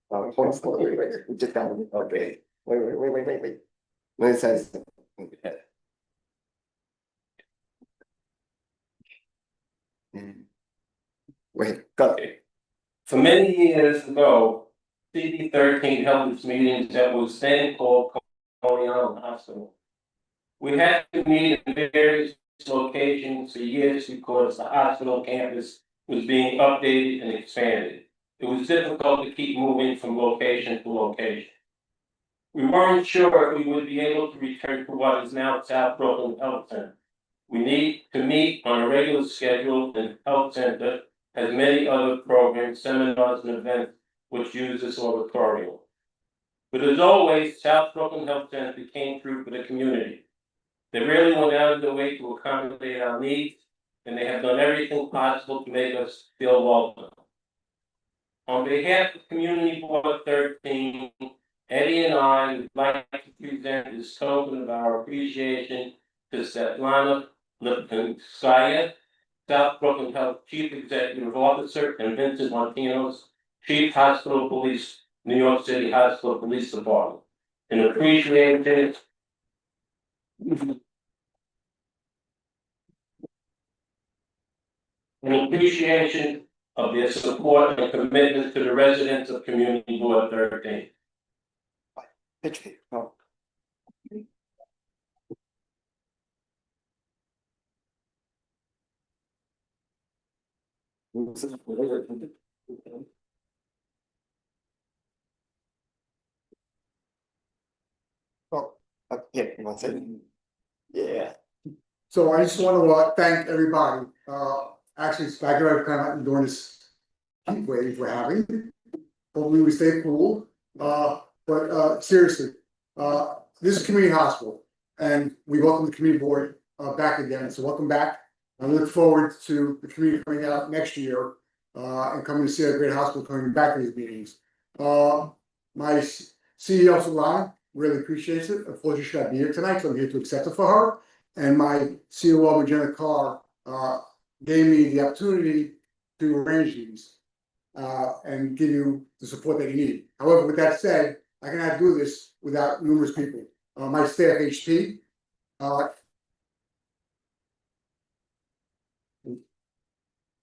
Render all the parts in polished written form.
Hold on, wait, we just got it. Okay, wait. When it says. Wait, go. For many years ago, CD13 held its meetings that was then called Coney Island Hospital. We had to meet in various locations for years because the hospital campus was being updated and expanded. It was difficult to keep moving from location to location. We weren't sure if we would be able to return to what is now South Brooklyn Health Center. We need to meet on a regular schedule, and Health Center has many other programs, seminars, and events which use this auditorium. But as always, South Brooklyn Health Center came through for the community. They really went out of their way to accommodate our needs, and they have done everything possible to make us feel welcome. On behalf of Community Board 13, Eddie and I would like to present this token of our appreciation to Svetlana Lipinskaya, South Brooklyn Health Chief Executive Officer, and Vincent Martinos, Chief Hospital Police, New York City Hospital Police Department. And appreciation of their support and commitment to the residents of Community Board 13. Yeah, one second. Yeah. So I just want to thank everybody. Actually, it's back there kind of during this heat wave we're having. Hopefully we stay cool. But seriously, this is community hospital, and we welcome the community board back again. So welcome back. I look forward to the community coming out next year and coming to see our great hospital coming back to these meetings. My CEO Solana really appreciates it. Unfortunately, she got to be here tonight, so I'm here to accept it for her. And my COO, Jenna Carr, gave me the opportunity to arrange these and give you the support that you need. However, with that said, I cannot do this without numerous people. My staff, HP,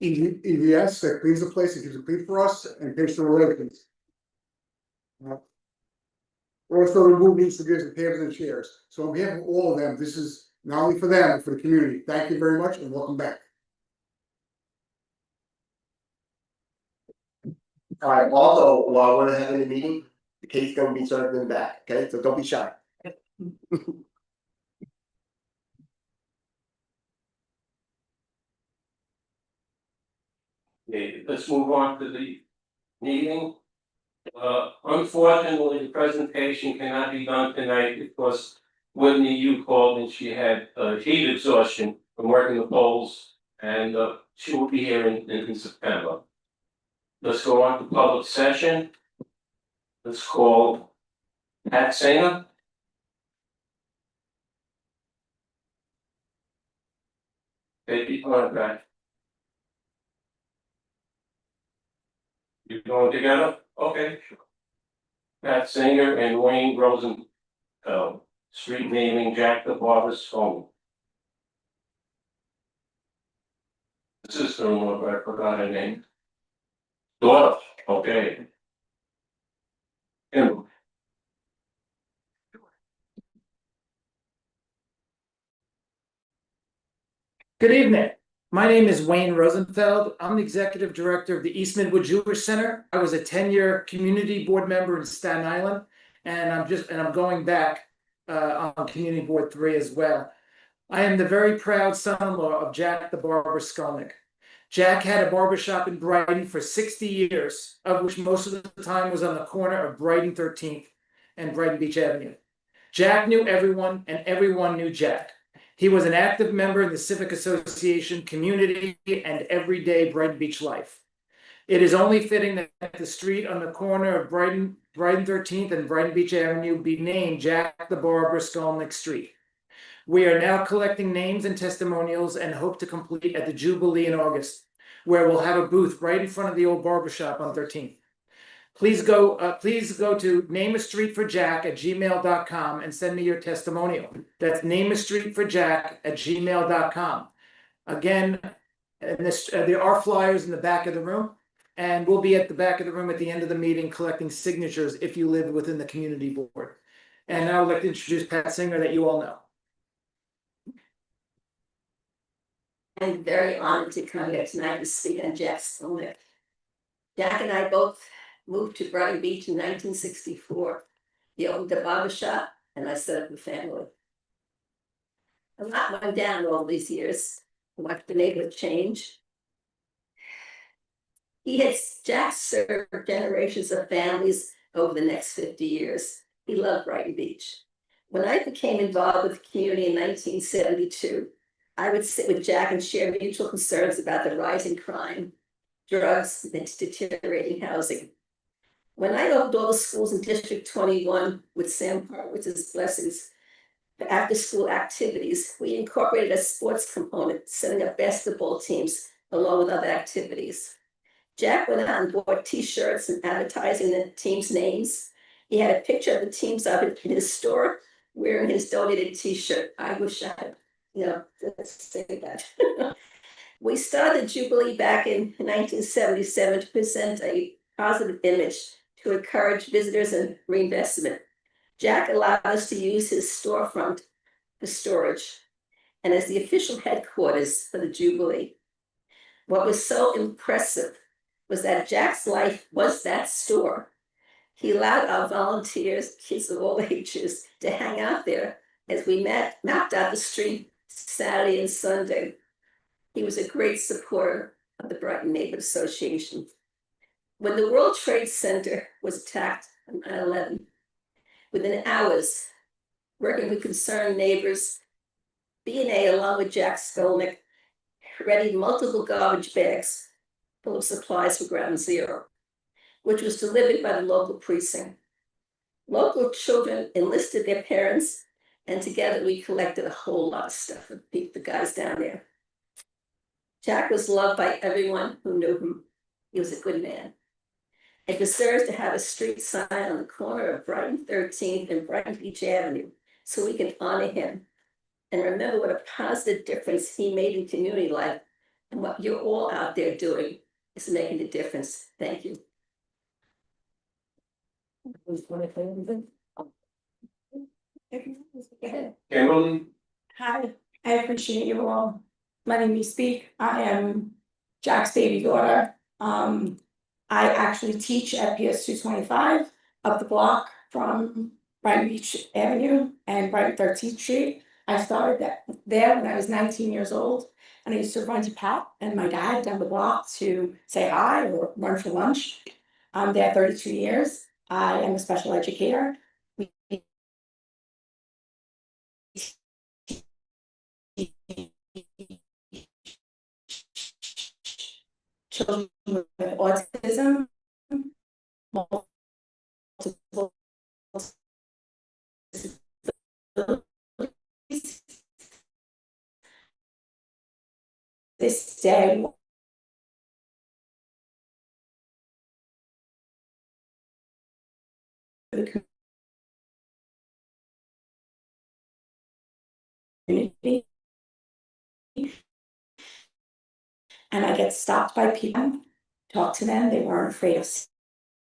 EVS that cleans the place, that keeps it clean for us, and patient relations. Also remove these figures and tables and chairs. So on behalf of all of them, this is not only for them, but for the community. Thank you very much and welcome back. All right, also, while we're having a meeting, the cake's gonna be served in the back, okay? So don't be shy. Okay, let's move on to the meeting. Unfortunately, the presentation cannot be done tonight because Whitney, you called and she had heat exhaustion from working the polls, and she will be here in September. Let's go on to public session. Let's call Pat Singer. Baby contract. You going together? Okay, sure. Pat Singer and Wayne Rosenfeld, street naming Jack the Barber's phone. Sister-in-law, I forgot her name. Daughter, okay. Kimberly. Good evening. My name is Wayne Rosenfeld. I'm the executive director of the East Midwood Jewish Center. I was a 10-year community board member in Staten Island, and I'm going back on community board 3 as well. I am the very proud son-in-law of Jack the Barber Skolnick. Jack had a barbershop in Brighton for 60 years, of which most of the time was on the corner of Brighton 13th and Brighton Beach Avenue. Jack knew everyone, and everyone knew Jack. He was an active member in the Civic Association community and everyday Brighton Beach life. It is only fitting that the street on the corner of Brighton 13th and Brighton Beach Avenue be named Jack the Barber Skolnick Street. We are now collecting names and testimonials and hope to complete at the Jubilee in August, where we'll have a booth right in front of the old barber shop on 13th. Please go to nameastreetforjack@gmail.com and send me your testimonial. That's nameastreetforjack@gmail.com. Again, and there are flyers in the back of the room, and we'll be at the back of the room at the end of the meeting collecting signatures if you live within the community board. And now I'd like to introduce Pat Singer that you all know. I'm very honored to come here tonight to speak on Jack's film. Jack and I both moved to Brighton Beach in 1964. He opened a barber shop and I set up a family. A lot went down all these years. I watched the neighborhood change. Jack served generations of families over the next 50 years. He loved Brighton Beach. When I became involved with the community in 1972, I would sit with Jack and share mutual concerns about the rising crime, drugs, and deteriorating housing. When I opened all the schools in District 21 with Sam Hartwitz's blessings for after-school activities, we incorporated a sports component, setting up basketball teams along with other activities. Jack went out and bought T-shirts and advertising the teams' names. He had a picture of the teams up in his store wearing his donated T-shirt. I wish I had, let's say that. We started Jubilee back in 1977 to present a positive image to encourage visitors and reinvestment. Jack allowed us to use his storefront for storage and as the official headquarters for the Jubilee. What was so impressive was that Jack's life was that store. He allowed our volunteers, kids of all ages, to hang out there as we mapped out the street Saturday and Sunday. He was a great supporter of the Brighton Neighborhood Association. When the World Trade Center was attacked on 9/11, within hours, working with concerned neighbors, B&A, along with Jack Skolnick, readied multiple garbage bags full of supplies for Ground Zero, which was delivered by the local precinct. Local children enlisted their parents, and together we collected a whole lot of stuff for the guys down there. Jack was loved by everyone who knew him. He was a good man. It deserves to have a street sign on the corner of Brighton 13th and Brighton Beach Avenue so we can honor him and remember what a positive difference he made in community life, and what you're all out there doing is making a difference. Thank you. Kimberly? Hi, I appreciate you all letting me speak. I am Jack's baby daughter. I actually teach at PS 225 up the block from Brighton Beach Avenue and Brighton 13th Street. I started there when I was 19 years old, and I used to run to Pat and my dad down the block to say hi or run for lunch. I'm there 32 years. I am a special educator. Children with autism, multiple disabilities. This day, the community, and I get stopped by people, talk to them. They weren't afraid of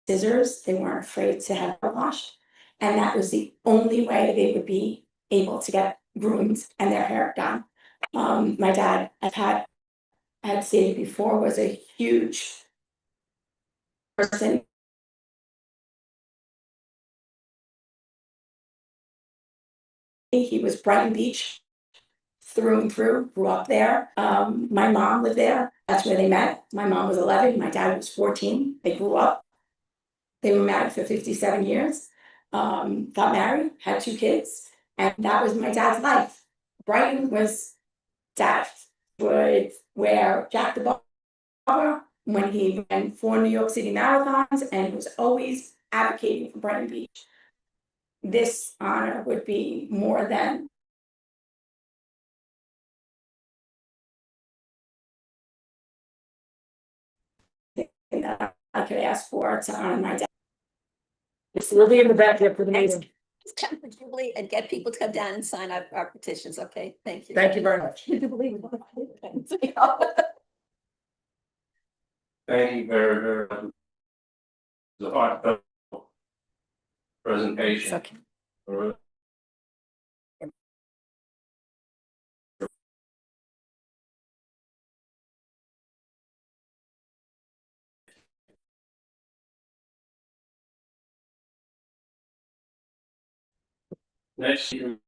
scissors. They weren't afraid to have hair washed. And that was the only way they would be able to get groomed and their hair done. My dad, I've had stated before, was a huge person. He was Brighton Beach through and through, grew up there. My mom lived there. That's where they met. My mom was 11, my dad was 14. They grew up. They were married for 57 years, got married, had 2 kids, and that was my dad's life. Brighton was dad, where Jack the Barber, when he ran 4 New York City marathons, and was always advocating for Brighton Beach. This honor would be more than could ask for to honor my dad. We'll be in the back here for the meeting. Jubilee, and get people to come down and sign our petitions, okay? Thank you. Thank you very much. Jubilee. Thank you very much. The heartfelt presentation. Okay. Next year.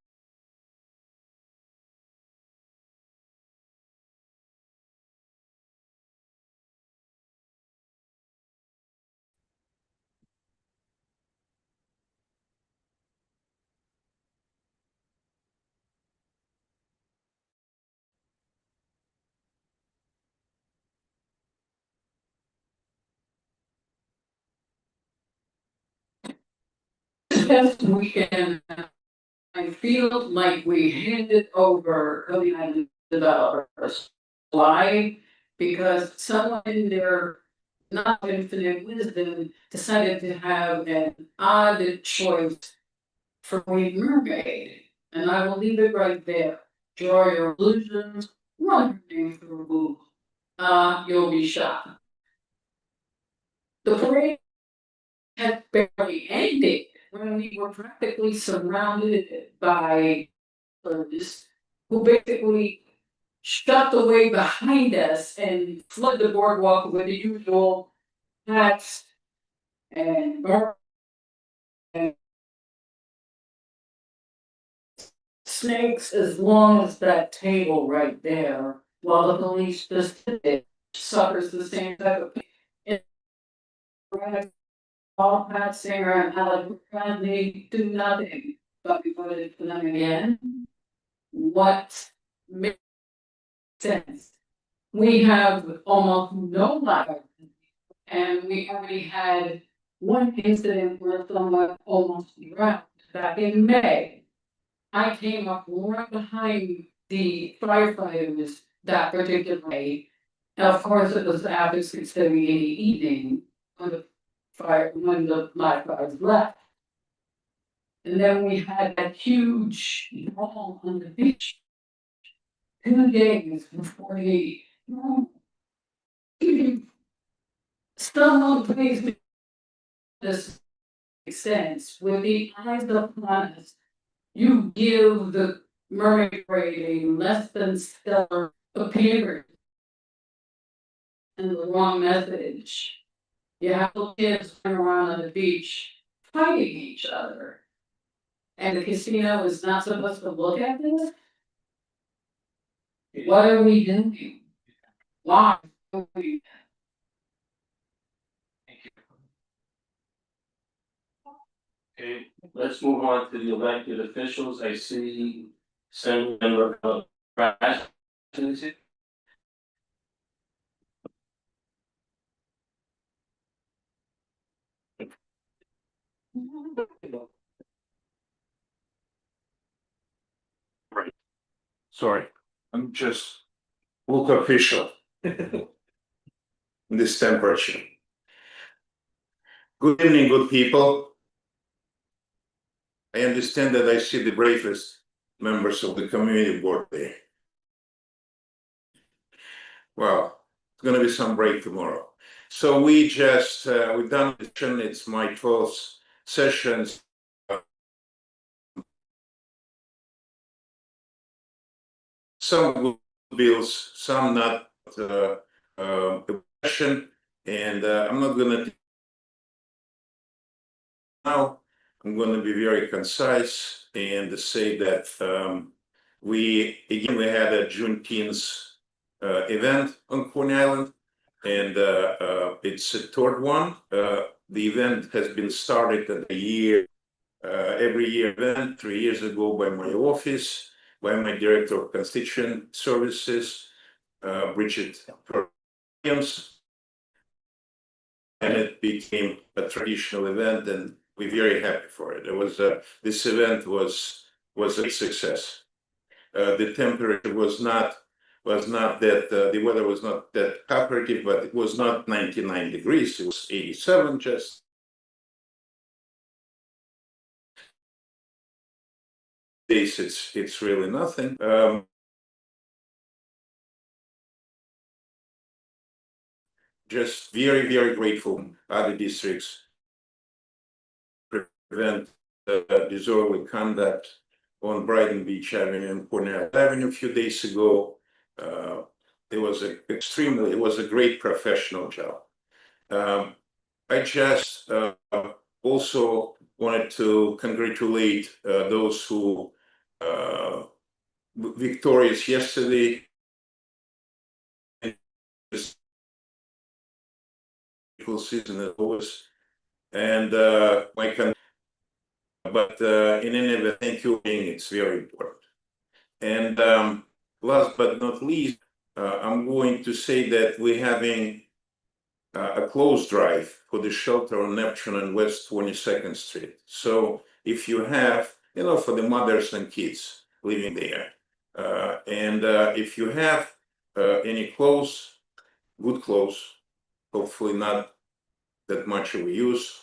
Past weekend, I feel like we handed over early island developers. Why? Because someone in their not infinite wisdom decided to have an odd choice for Queen Mermaid. And I will leave it right there. Draw your illusions, run your name through Google. You'll be shocked. The parade had barely ended when we were practically surrounded by birds who basically shut the way behind us and flooded the boardwalk with the usual hats and snakes as long as that table right there, while the police just suffers the same type of thing. Paul Pat Singer and Alec Bradley do nothing but we voted for them again. What makes sense? We have almost no life, and we already had one incident where someone almost drowned back in May. I came up right behind the firefighters that particular day. And of course, it was after 6:30 in the evening when the lifeguards left. And then we had that huge wall on the beach. 2 days before the someone please this makes sense with the eyes upon us. You give the mermaid parade a less than stellar appearance and the wrong message. You have the kids running around on the beach fighting each other. And the casino is not supposed to look at this? What are we doing? Why? are we- Okay, let's move on to the elected officials. I see Senator Brash. Right. Sorry, I'm just look official. In this temperature. Good evening, good people. I understand that I see the bravest members of the community board there. Well, it's gonna be some break tomorrow. So we just, we've done, it's my 12th sessions. Some good bills, some not, question, and I'm not gonna. Now, I'm gonna be very concise and say that we had a Juneteenth event on Coney Island, and it's a third one. The event has been started at every year event 3 years ago by my office, by my director of constituent services, Bridget Williams, and it became a traditional event, and we're very happy for it. It was this event was a success. The temperature was was not that, the weather was not that cooperative, but it was not 99 degrees, it was 87 just. Days, it's really nothing. Just very, very grateful other districts prevent disorderly conduct on Brighton Beach Avenue and Cornell Avenue a few days ago. It was a great professional job. I just also wanted to congratulate those who victorious yesterday. Season as always, and but in any event, thank you. It's very important. And last but not least, I'm going to say that we're having a close drive for the shelter on Neptune and West 22nd Street. So if you have, for the mothers and kids living there, and if you have any clothes, good clothes, hopefully not that much of a use,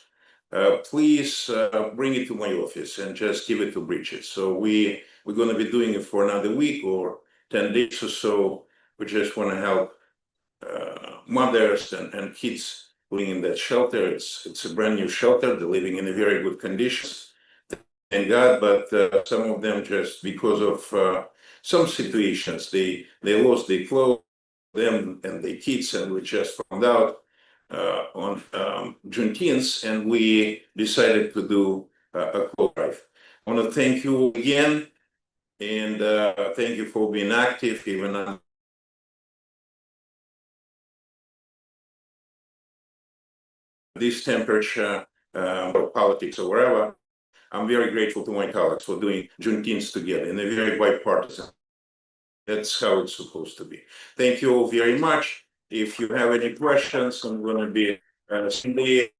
please bring it to my office and just give it to Bridget. So we're going to be doing it for another week or 10 days or so. We just want to help mothers and kids living in that shelter. It's a brand new shelter. They're living in a very good conditions, thank God. But some of them, just because of some situations, they lost their clothes, them and their kids, and we just found out on Juneteenth, and we decided to do a close drive. I want to thank you again, and thank you for being active, even on this temperature, or politics or wherever. I'm very grateful to my colleagues for doing Juneteenth together in a very bipartisan. That's how it's supposed to be. Thank you all very much. If you have any questions, I'm going to be simply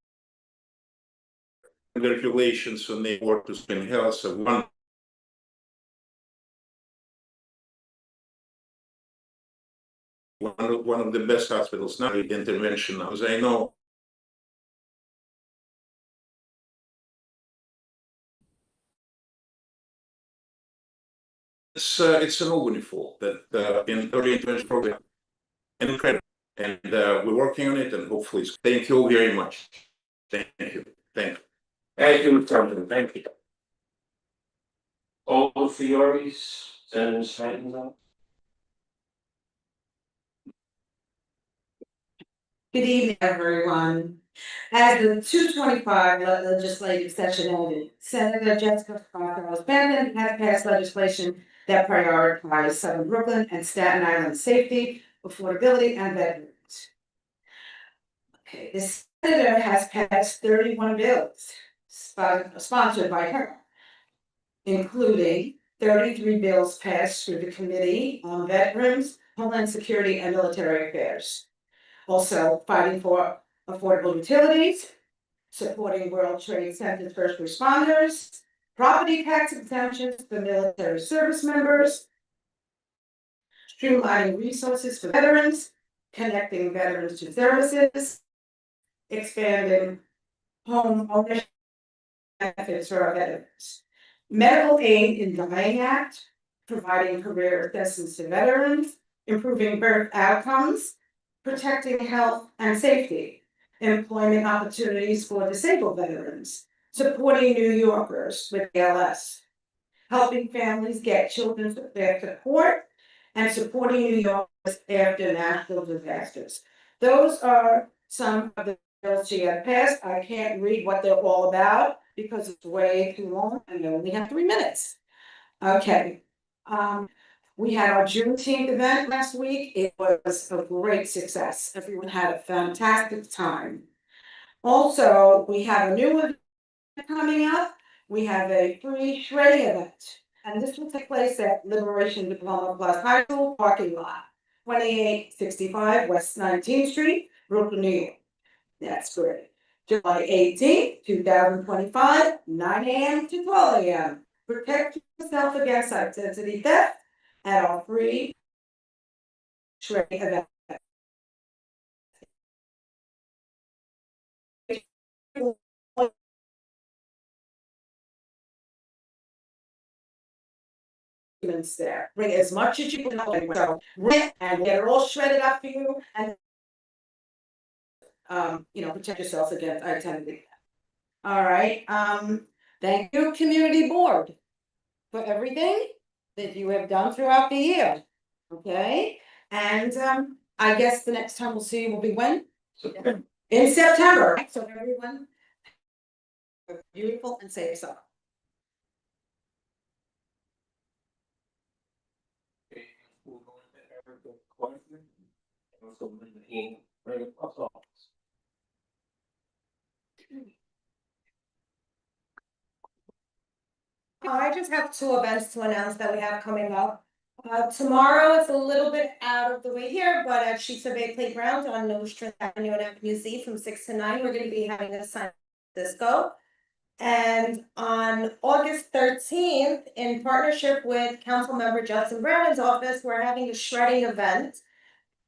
congratulations on the work to Spin Health. So one of the best hospitals now with intervention now, as I know. It's an wonderful that in early intervention program, incredible, and we're working on it, and hopefully, thank you all very much. Thank you. Thank you. Thank you, President. Thank you. All Fiore's, Senator Stratton. Good evening, everyone. As the 225 legislative session ended, Senator Jessica Benton has passed legislation that prioritizes Southern Brooklyn and Staten Island safety, affordability, and veterans. Okay, the senator has passed 31 bills sponsored by her, including 33 bills passed through the Committee on Veterans, Homeland Security, and Military Affairs. Also fighting for affordable utilities, supporting World Trade Center first responders, property tax exemptions for military service members, streamlining resources for veterans, connecting veterans to services, expanding home ownership benefits for our veterans, medical aid in dying act, providing career assistance to veterans, improving birth outcomes, protecting health and safety, employment opportunities for disabled veterans, supporting New Yorkers with ALS, helping families get children their support, and supporting New Yorkers after natural disasters. Those are some of the bills she had passed. I can't read what they're all about because it's way too long and I only have 3 minutes. Okay. We had our Juneteenth event last week. It was a great success. Everyone had a fantastic time. Also, we have a new event coming up. We have a free shredding event, and this will take place at Liberation Diploma Plus High School parking lot, 2865 West 19th Street, Brooklyn, New York. That's great. July 18th, 2025, 9 a.m. to 12 a.m. Protect yourself against identity theft at our free shredding event. There, bring as much as you can, so rent and get it all shredded up for you and. Protect yourselves against identity. All right, thank you, community board. For everything that you have done throughout the year. Okay, and I guess the next time we'll see you will be when? So, In September, so everyone. Beautiful and safe summer. we'll go into Erica Clarkson, and also Linda King, right across office. I just have two events to announce that we have coming up. Tomorrow it's a little bit out of the way here, but at Shisa Bay Playground on Nostrand Avenue and Avenue Z from 6 to 9, we're gonna be having a silent disco. And on August 13th, in partnership with Councilmember Justin Brown's office, we're having a shredding event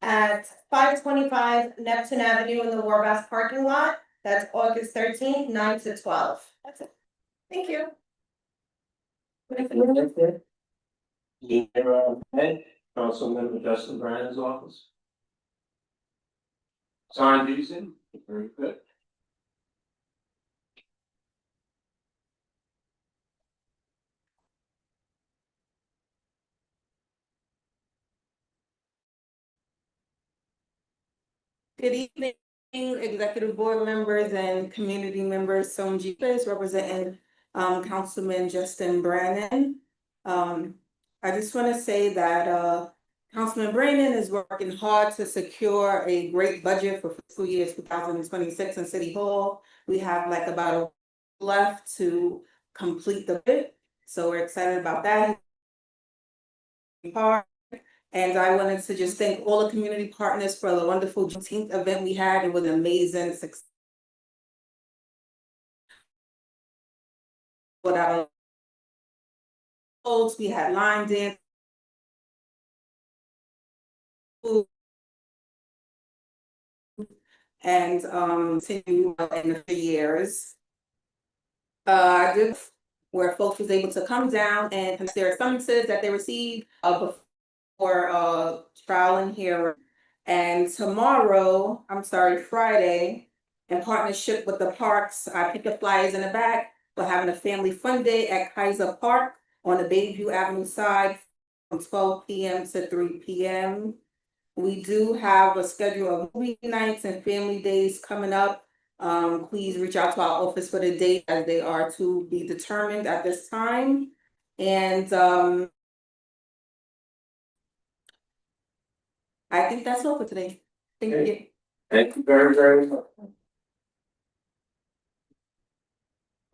at 525 Neptune Avenue in the Warbass parking lot. That's August 13th, 9 to 12. That's it. Thank you. Head, Councilmember Justin Brandon's office. Sign using, very good. Good evening, executive board members and community members. Sonji is representing Councilman Justin Brannon. I just want to say that Councilman Brannon is working hard to secure a great budget for fiscal year 2026 in City Hall. We have like about a left to complete the bid, so we're excited about that. And I wanted to just thank all the community partners for the wonderful Juneteenth event we had. It was an amazing success. We had line dance. And continue in the years. Where folks was able to come down and consider summonses that they received before trial and hearing. And tomorrow, Friday, in partnership with the parks, I picked the flyers in the back. We're having a family fun day at Kaiser Park on the Bayview Avenue side from 12 p.m. to 3 p.m. We do have a schedule of movie nights and family days coming up. Please reach out to our office for the date as they are to be determined at this time. And I think that's all for today. Thank you. Thank you very, very much.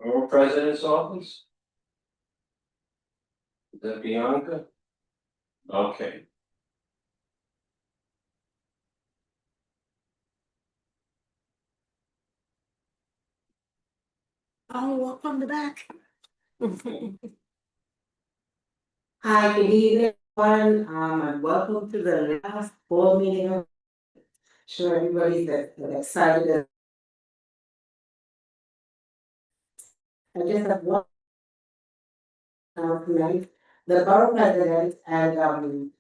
Our president's office? Is that Bianca? Okay. Oh, welcome to back. Hi, good evening, everyone. And welcome to the last board meeting. Sure, everybody's excited. I just have one comment. The borough president and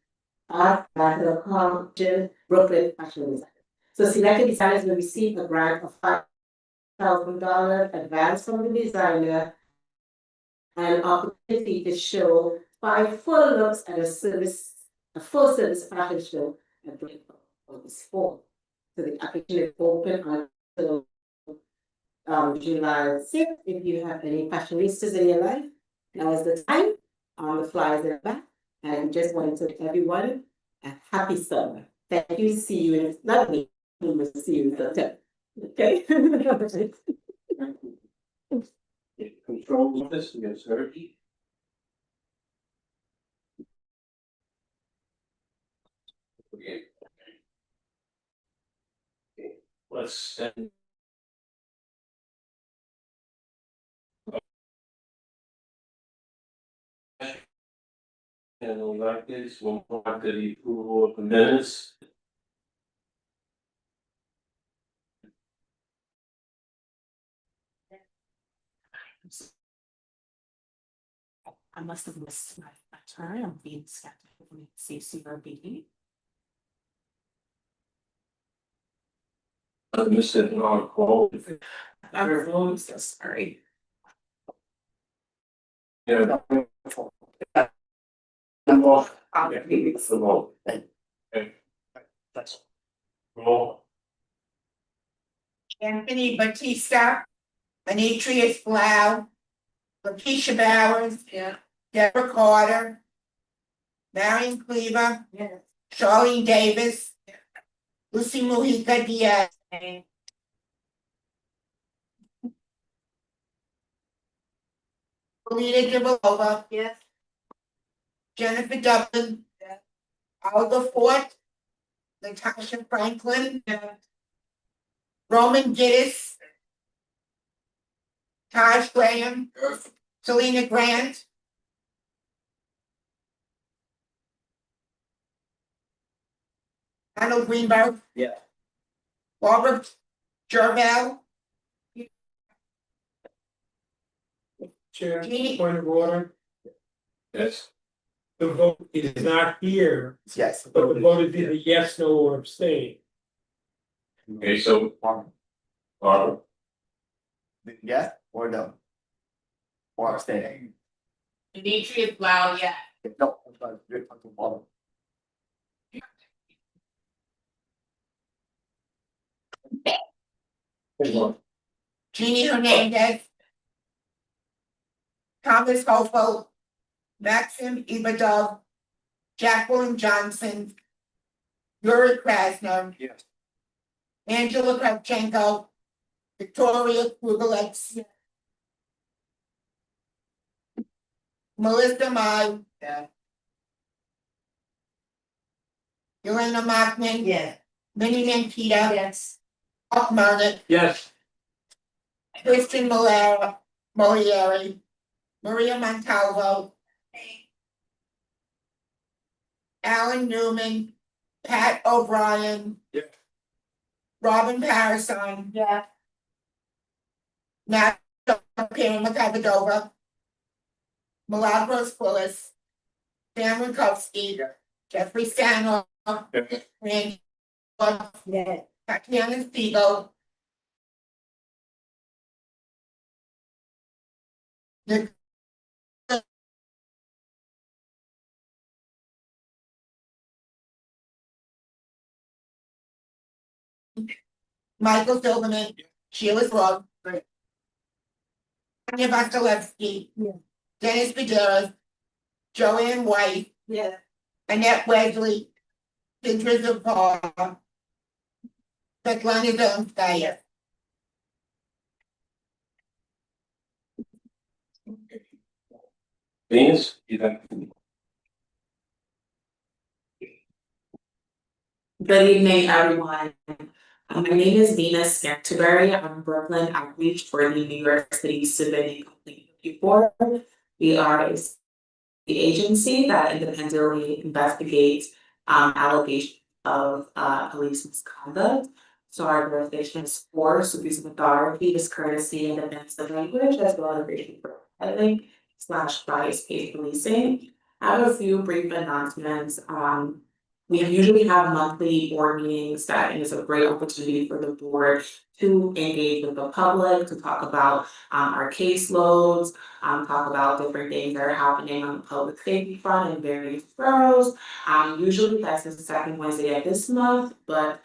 asked that the Compton Brooklyn Fashion Design. So selected designers will receive a grant of $5,000 advance from the designer and opportunity to show 5 full looks at a full service fashion show at the August 4th. So the application is open until July 6th. If you have any fashionistas in your life, now is the time. The flyers are back. And just wanted to tell everyone a happy summer. Thank you. See you in another week. We will see you in September. Okay. Control office, we have Sergi. Okay. Let's and electeds, we'll move on to the approval of the minutes. I must have missed my turn. I'm being skeptical from CCRB. Mr. Non-qual. I'm so sorry. Yeah. I'll get maybe The vote. Okay. That's. Roll. Anthony Batista, Demetrius Blau, Lakeisha Bowers. Yeah. Deborah Carter. Marion Cleaver. Yeah. Charlene Davis. Lucy Mujica Diaz. Alita Jabalova. Yes. Jennifer Dublin. Yeah. Olga Fort. Natasha Franklin. Roman Giddis. Taj Graham. Selena Grant. Arnold Greenberg. Yeah. Barbara Jermel. Chair, Jeannie. point of order, Yes. the vote is not here, Yes. but the vote is either yes, no, or abstain. Okay, so. Barbara. Yes or no? Or abstain? Demetrius Blau, yeah. No. I'm sorry, you're talking about. Jeannie Hernandez. Thomas Hopel. Maxim Ibadov. Jacqueline Johnson. Yuri Krasner. Yes. Angela Kravchenko. Victoria Krugelets. Melissa Mai. Yeah. Elena Mockman. Yeah. Minnie Mankita. Yes. Mark Marnick. Yes. Kristen Molieri. Maria Montalvo. Alan Newman. Pat O'Brien. Yeah. Robin Parison. Yeah. Nat Makavadova. Milagros Willis. Sam Rakowski. Yeah. Jeffrey Stanhope. Yeah. Randy. Yeah. Tatiana Spiegel. Nick. Michael Silverman. Sheila Slug. Tanya Vasilevsky. Yeah. Dennis Medeiros. Joanne White. Yeah. Annette Wesley. Cynthia Zapata. Svetlana Donskaya. Venus, you have. Good evening, everyone. My name is Venus Scantlebury. I'm Brooklyn Outreach for the New York City Civic Complaint Review Board. We are a the agency that independently investigates allegations of police misconduct. So our jurisdiction is for abuse of authority, discourtesy, and offensive language, as well as racial profiling / bias-based policing. I have a few brief announcements. We usually have monthly board meetings that is a great opportunity for the board to engage with the public, to talk about our caseloads, talk about different things that are happening on the public safety front in various boroughs. Usually that's the second Wednesday of this month, but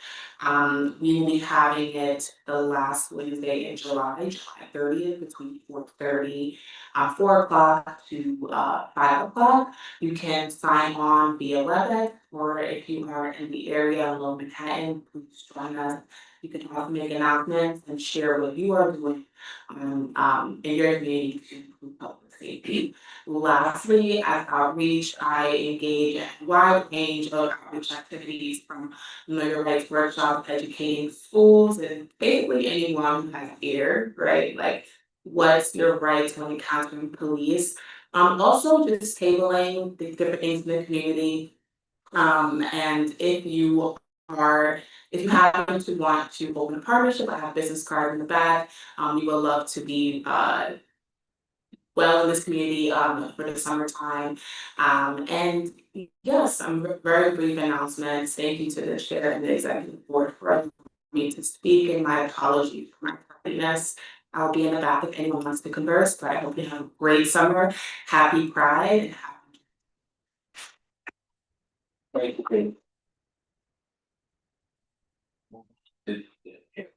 we will be having it the last Wednesday in July 30th, between 4 o'clock to 5 o'clock. You can sign on via WebEx, or if you are in the area in Lower Manhattan, please join us. You can also make announcements and share what you are doing in your community to improve public safety. Lastly, as outreach, I engage in a wide range of outreach activities, from know your rights workshops, educating schools, and basically anyone who has ear, right? Like, what's your rights when encountering police? Also just tabling the different things in the community. And if you happen to want to open a partnership, I have a business card in the back. We would love to be, well in this community, for the summertime. And yes, some very brief announcements. Thank you to the chair and the executive board for allowing me to speak, and my apology for my tardiness. I'll be in the back if anyone wants to converse, but I hope you have a great summer. Happy Pride. And Thank you.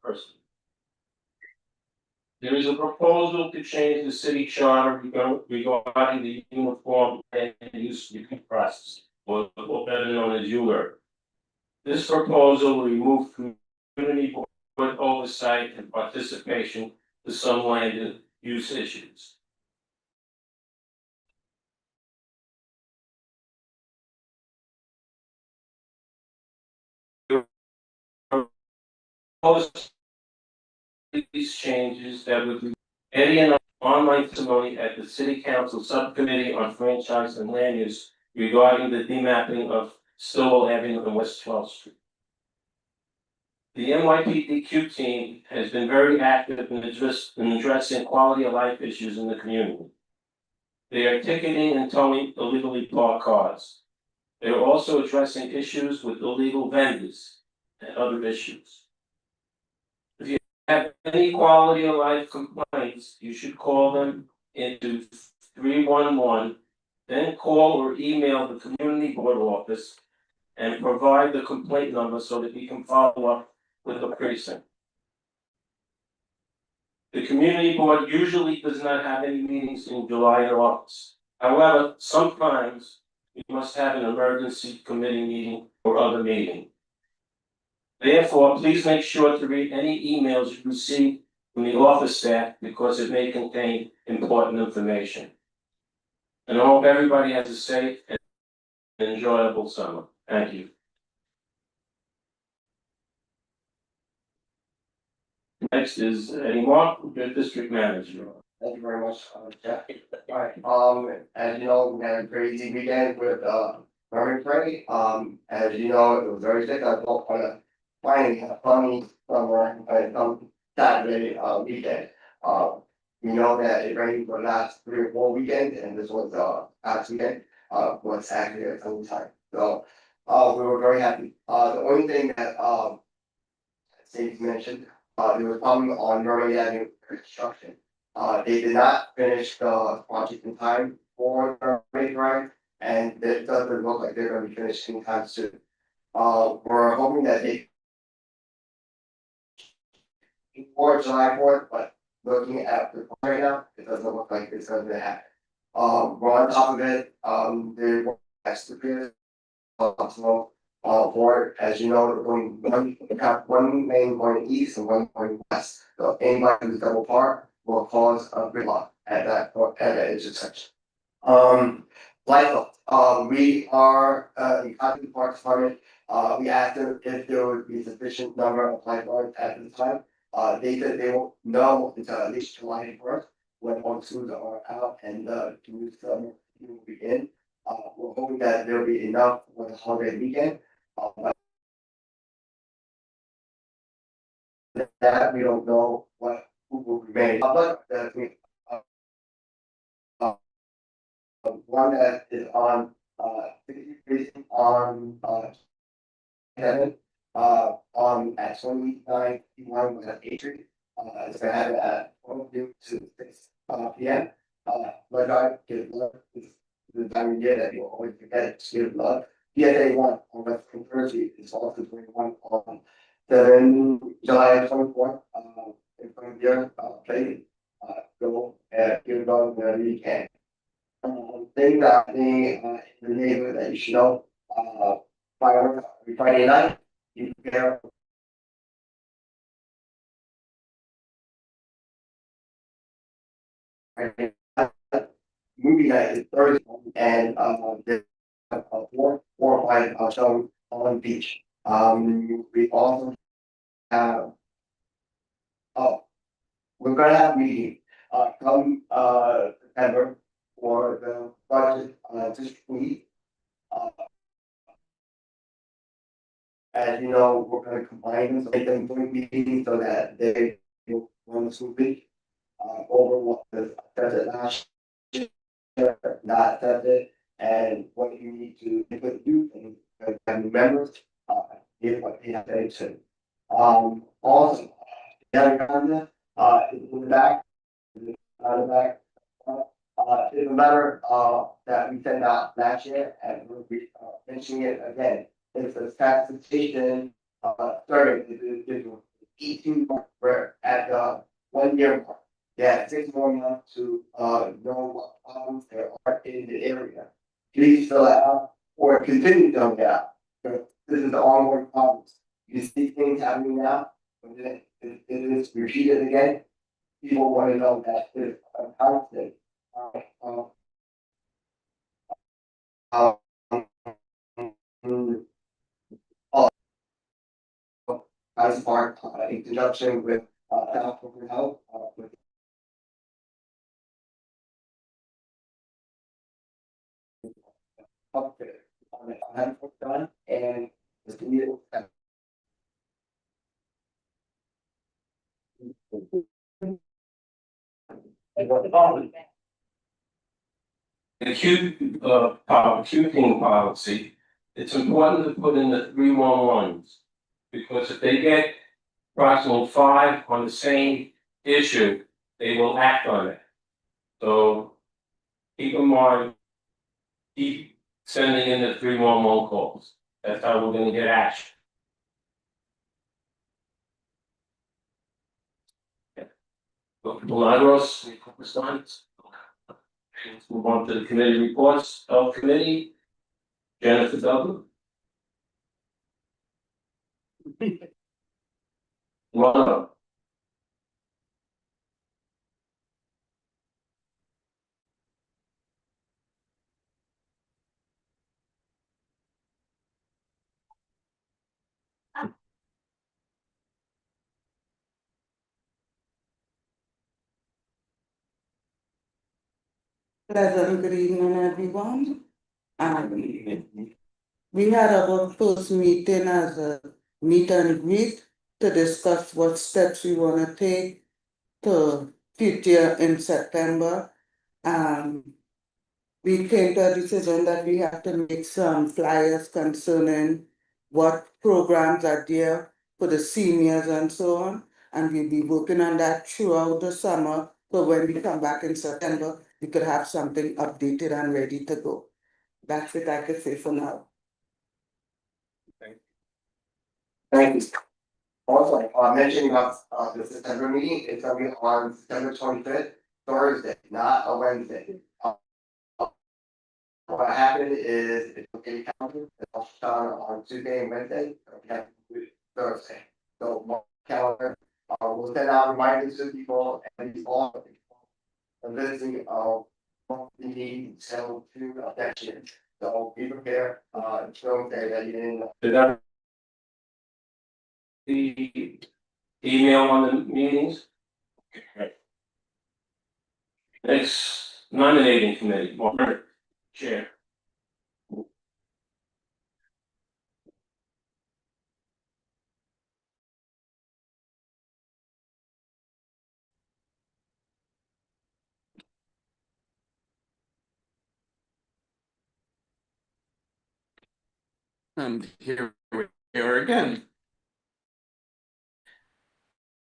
Person. There is a proposal to change the city charter regarding the uniform land use review process, or better known as ULURP. This proposal will remove community board oversight and participation to some land use issues. These changes that would be any and online testimony at the City Council Subcommittee on Franchise and Land Use regarding the demapping of Stowell Avenue and West 12th Street. The NYPDQ team has been very active in addressing quality of life issues in the community. They are ticketing and towing illegally parked cars. They are also addressing issues with illegal vendors and other issues. If you have any quality of life complaints, you should call them into 311, then call or email the community board office and provide the complaint number so that we can follow up with the precinct. The community board usually does not have any meetings in July or August. However, sometimes we must have an emergency committee meeting or other meeting. Therefore, please make sure to read any emails you receive from the office staff because it may contain important information. And I hope everybody has a safe and enjoyable summer. Thank you. Next is Eddie Mark, your district manager. Thank you very much, Jeff. Alright, as you know, we had a crazy weekend with, Mermaid Parade. As you know, it was very sick. I was on a finding a funny somewhere, Saturday, weekend. We know that it rained for the last 3 or 4 weekends, and this was, last weekend, was actually a sunny time. So, we were very happy. The only thing that, Steve mentioned, there was problem on Mermaid Avenue construction. They did not finish the project in time for Mermaid Parade, and it doesn't look like they're gonna be finished anytime soon. We're hoping that they for July 4th, but looking at the plan right now, it doesn't look like it's gonna happen. We're on top of it, there was the board, as you know, going one lane going east and one going west. So anybody who's double park will cause a gridlock at that intersection. Lifeguard, we are in contact with the Parks Department. We asked them if there would be sufficient number of lifeguards at the time. They said they won't know until at least July 1st, when all the schools are out and the new summer will begin. We're hoping that there'll be enough for the holiday weekend. But that we don't know who will remain. But one that is on Kevin, on at 29:51 with an Atri. It's gonna happen at 12 to 6 p.m. But I give blood. The time of year that you'll always forget to give blood. PSA 1 on West Thursday is also 21 on July 24th. If I'm here, play, go and give blood whenever you can. Thing that in the neighborhood that you should know, Friday night, you prepare. Movie night is Thursday, and there's 4 or 5 shows on the beach. We also have, we're gonna have a meeting, come September for the budget, this week. As you know, we're gonna combine them, make them joint meetings so that they will run smoothly. Over what the, does it last year, not does it, and what you need to input you and members, give what they have to say. Also, Alexander, in the back, on the back. It's a letter, that we sent out last year, and we're mentioning it again. It's a classification, survey, it's 18 months, we're at the 1 year mark. Yeah, 6 more months to, know what problems there are in the area. Please fill it out, or continue to fill it out, because this is the ongoing problems. You see things happening now, and then it is repeated again. People want to know that it's a constant. As part, in conjunction with, Alcohol Health, with healthcare, I have done, and it's needed. The queuing policy, it's important to put in the 311s. Because if they get approximately 5 on the same issue, they will act on it. So keep in mind, keep sending in the 311 calls. That's how we're gonna get action. Milagros, any correspondence? Let's move on to the committee reports of committee. Jennifer Dublin. Wow. Pleasant good evening, everyone. We had our first meeting as a meet and greet to discuss what steps we want to take to future in September. We came to a decision that we have to make some flyers concerning what programs are there for the seniors and so on. And we'll be working on that throughout the summer, so when we come back in September, we could have something updated and ready to go. That's it I could say for now. Thank you. Also, mentioning about, the September meeting, it's gonna be on September 25th, Thursday, not a Wednesday. What happened is, it's okay, calendar, it's done on Tuesday and Wednesday, we have to do it Thursday. So, one calendar, we'll send out reminders to people, and these all people. And visiting, the need, so to affection, so be prepared, don't say that you didn't. Did that? The email on the meetings? Okay. Next, nominating committee, Margaret, chair. And here we are again.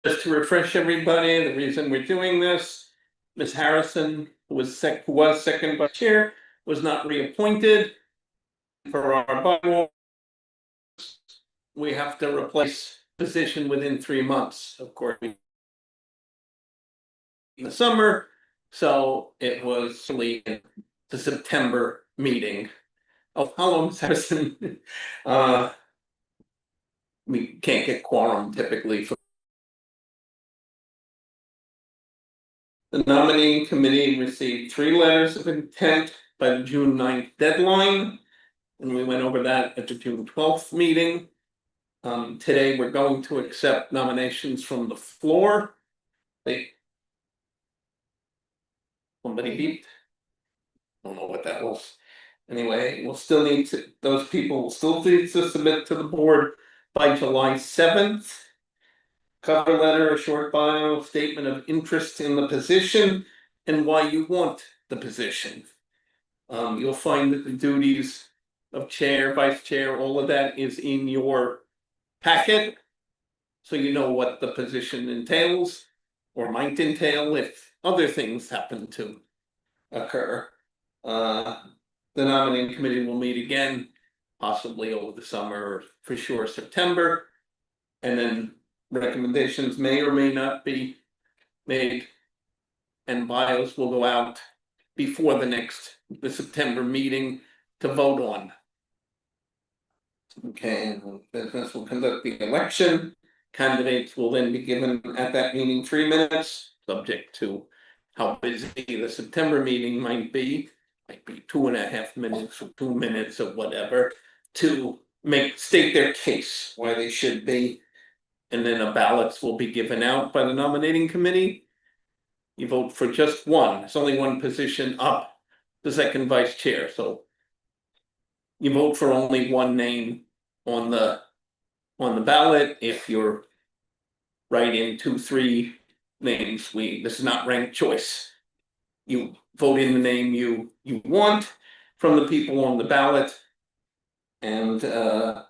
Just to refresh everybody, the reason we're doing this, Ms. Harrison, who was second by chair, was not reappointed. For our bylaws, we have to replace position within 3 months, of course. In the summer, so it was really the September meeting. Oh, hello, Ms. Harrison. We can't get quorum typically for. The nominating committee received 3 letters of intent by the June 9th deadline. And we went over that at the June 12th meeting. Today, we're going to accept nominations from the floor. Somebody beeped. Don't know what that was. Anyway, we'll still need to, those people will still need to submit to the board by July 7th. Cover letter, a short bio, statement of interest in the position and why you want the position. You'll find that the duties of chair, vice chair, all of that is in your packet. So you know what the position entails or might entail if other things happen to occur. The nominating committee will meet again, possibly over the summer, or for sure September. And then recommendations may or may not be made. And bios will go out before the September meeting to vote on. Okay, and business will conduct the election. Candidates will then be given at that meeting 3 minutes, subject to how busy the September meeting might be 2.5 minutes or 2 minutes or whatever, to state their case, why they should be. And then a ballots will be given out by the nominating committee. You vote for just one, it's only one position up, the second vice chair, so you vote for only one name on the ballot. If you're writing 2, 3 names, this is not ranked choice. You vote in the name you want from the people on the ballot, and the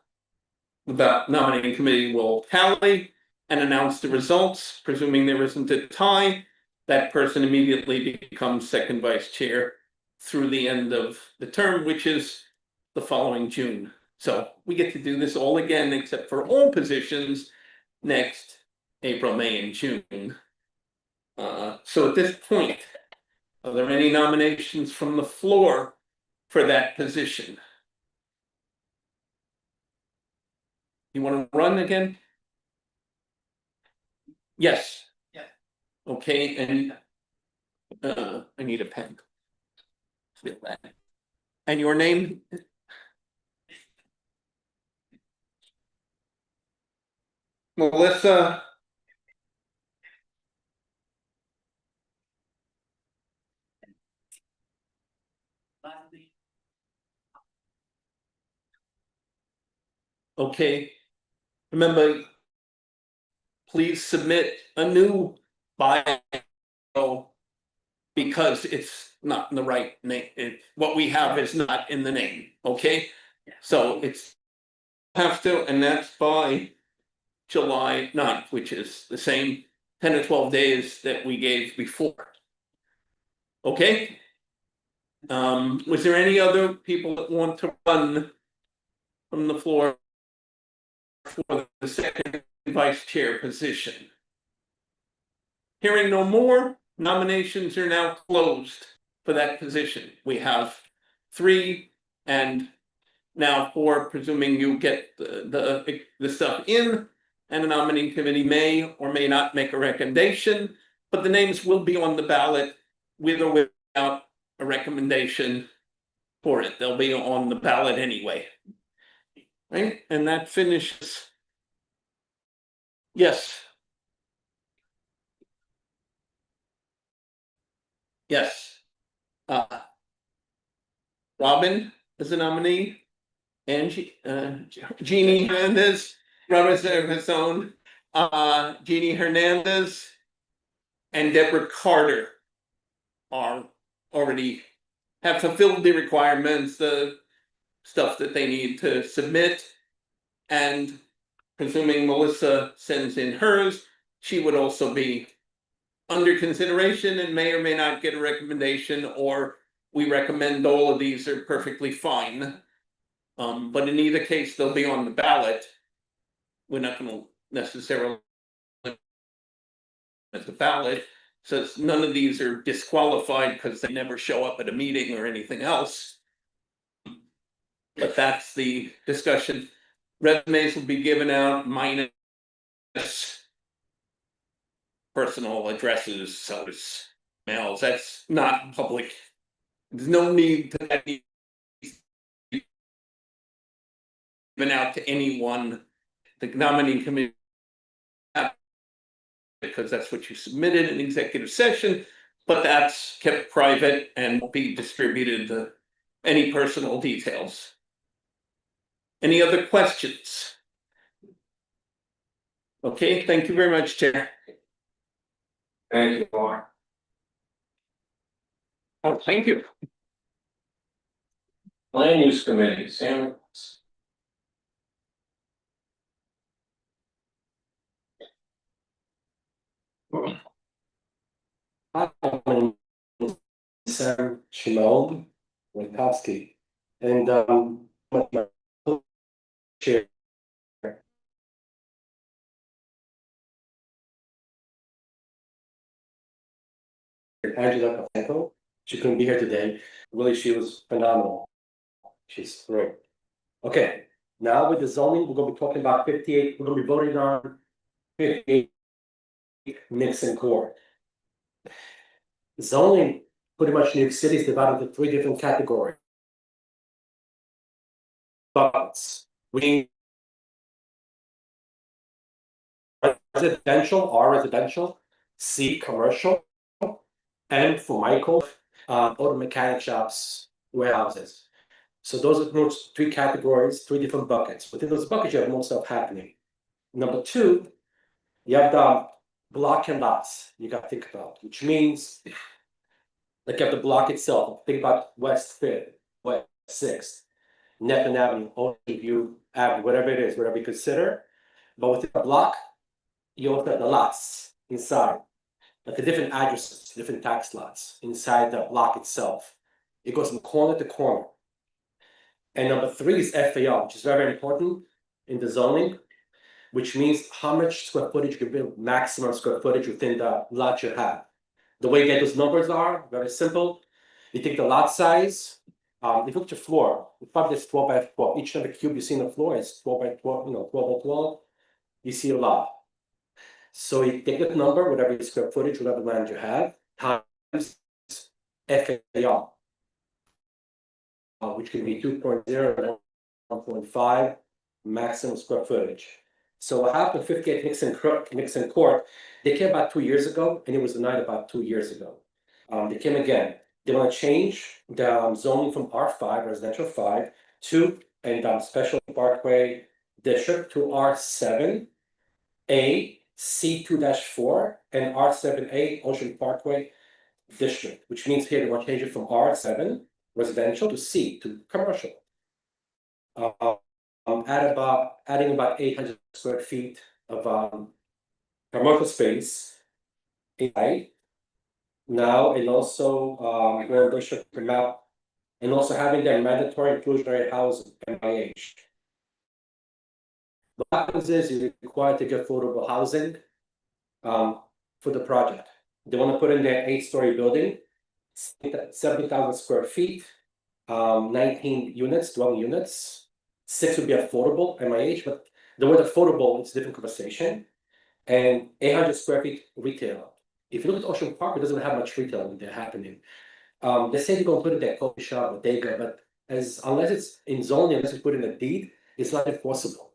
nominating committee will tally and announce the results. Presuming there isn't a tie, that person immediately becomes second vice chair through the end of the term, which is the following June. So we get to do this all again, except for all positions next April, May, and June. So at this point, are there any nominations from the floor for that position? You want to run again? Yes. Yeah. Okay, and I need a pen. And your name? Melissa. Okay, remember, please submit a new bio because it's not in the right name. What we have is not in the name, okay? So it's have to, and that's by July 9th, which is the same 10 or 12 days that we gave before. Okay? Was there any other people that want to run from the floor for the second vice chair position? Hearing no more, nominations are now closed for that position. We have 3 and now 4, presuming you get the stuff in, and the nominating committee may or may not make a recommendation, but the names will be on the ballot with or without a recommendation for it. They'll be on the ballot anyway. Right? And that finishes. Yes. Yes. Robin is a nominee. Angie, Jeannie Hernandez, Robert Zone, Jeannie Hernandez, and Deborah Carter are already have fulfilled the requirements, the stuff that they need to submit. And presuming Melissa sends in hers, she would also be under consideration and may or may not get a recommendation, or we recommend all of these are perfectly fine. But in either case, they'll be on the ballot. We're not going to necessarily at the ballot, so none of these are disqualified because they never show up at a meeting or anything else. But that's the discussion. Resumes will be given out minus personal addresses, so it's mails. That's not public. There's no need to that be given out to anyone. The nominating committee, because that's what you submitted in executive session, but that's kept private and won't be distributed to any personal details. Any other questions? Okay, thank you very much, Chair. Thank you, Mark. Oh, thank you. Land use committee, Sam. Sam Shimon Winkowski, and my chair. Angela Papenko, she couldn't be here today. Really, she was phenomenal. She's great. Okay, now with the zoning, we're gonna be talking about 58. We're gonna be voting on 58 Nixon Court. Zoning, pretty much New York City is divided into 3 different categories. Buckets. We residential, R residential, C commercial, and for Michael, auto mechanic shops, warehouses. So those are those 3 categories, 3 different buckets. Within those buckets, you have more stuff happening. Number 2, you have the block and lots you got to think about, which means like you have the block itself. Think about West 5th, West 6th, Neptune Avenue, Ocean View Avenue, whatever it is, whatever you consider. But within the block, you also have the lots inside, like the different addresses, different tax lots inside the block itself. It goes from corner to corner. And number 3 is FAR, which is very important in the zoning, which means how much square footage you can build, maximum square footage within the lot you have. The way you get those numbers are very simple. You take the lot size. If you look at your floor, it's probably just 12 by 12. Each of the cube you see on the floor is 12 by 12, 12 by 12. You see a lot. So you take that number, whatever your square footage, whatever land you have, times FAR, which can be 2.0 and 1.5 maximum square footage. So what happened, 58 Nixon Court, they came about 2 years ago, and it was denied about 2 years ago. They came again. They want to change the zoning from R5, residential 5, to and special parkway district to R7, A, C2-4, and R7A, Ocean Parkway district, which means here they want to change it from R7, residential, to C, to commercial. Adding about 800 square feet of commercial space inside. Now, and also district map, and also having their mandatory inclusionary housing, MIH. What happens is you're required to get affordable housing for the project. They want to put in their 8-story building, 70,000 square feet, 19 units, dwelling units. 6 would be affordable, MIH, but the word affordable is a different conversation. And 800 square feet retail. If you look at Ocean Park, it doesn't have much retail in there happening. They say they're gonna put in their coffee shop, bodega, but unless it's in zoning, unless you put in a deed, it's not enforceable.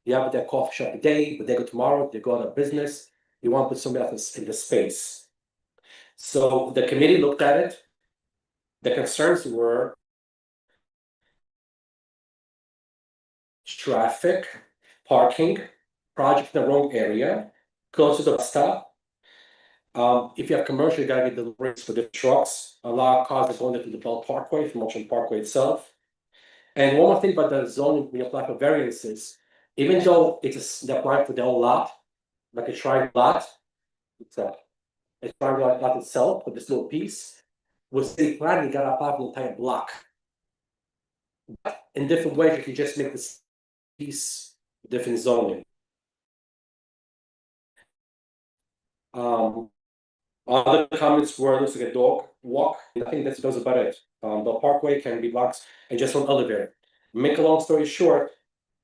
You have their coffee shop today, bodega tomorrow, they go out of business. You want to put somebody else in the space. So the committee looked at it. The concerns were traffic, parking, project in the wrong area, close to the bus stop. If you have commercial, you gotta get deliveries for the trucks. A lot of cars are going into the Bell Parkway from Ocean Parkway itself. And one more thing about the zoning, when you apply for variances, even though they're applying for the whole lot, like a triangle lot, it's a triangle lot itself with this little piece, with city planning, you gotta apply for the entire block. But in different ways, you can just make this piece different zoning. Other comments were looks like a dog walk. I think that's about it. The parkway can be blocked and just one elevator. Make a long story short,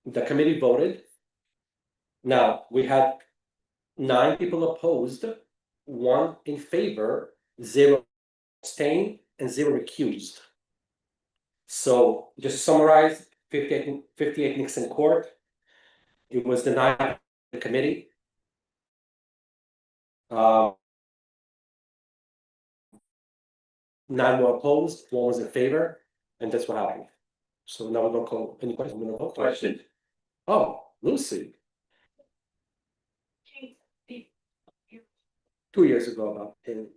the committee voted. Now we had 9 people opposed, 1 in favor, 0 abstained, and 0 recused. So just to summarize, 58 Nixon Court. It was denied by the committee. 9 were opposed, 1 was in favor, and that's what happened. So now we're gonna call, any questions, we're gonna vote. Question. Oh, Lucy. 2 years ago about, and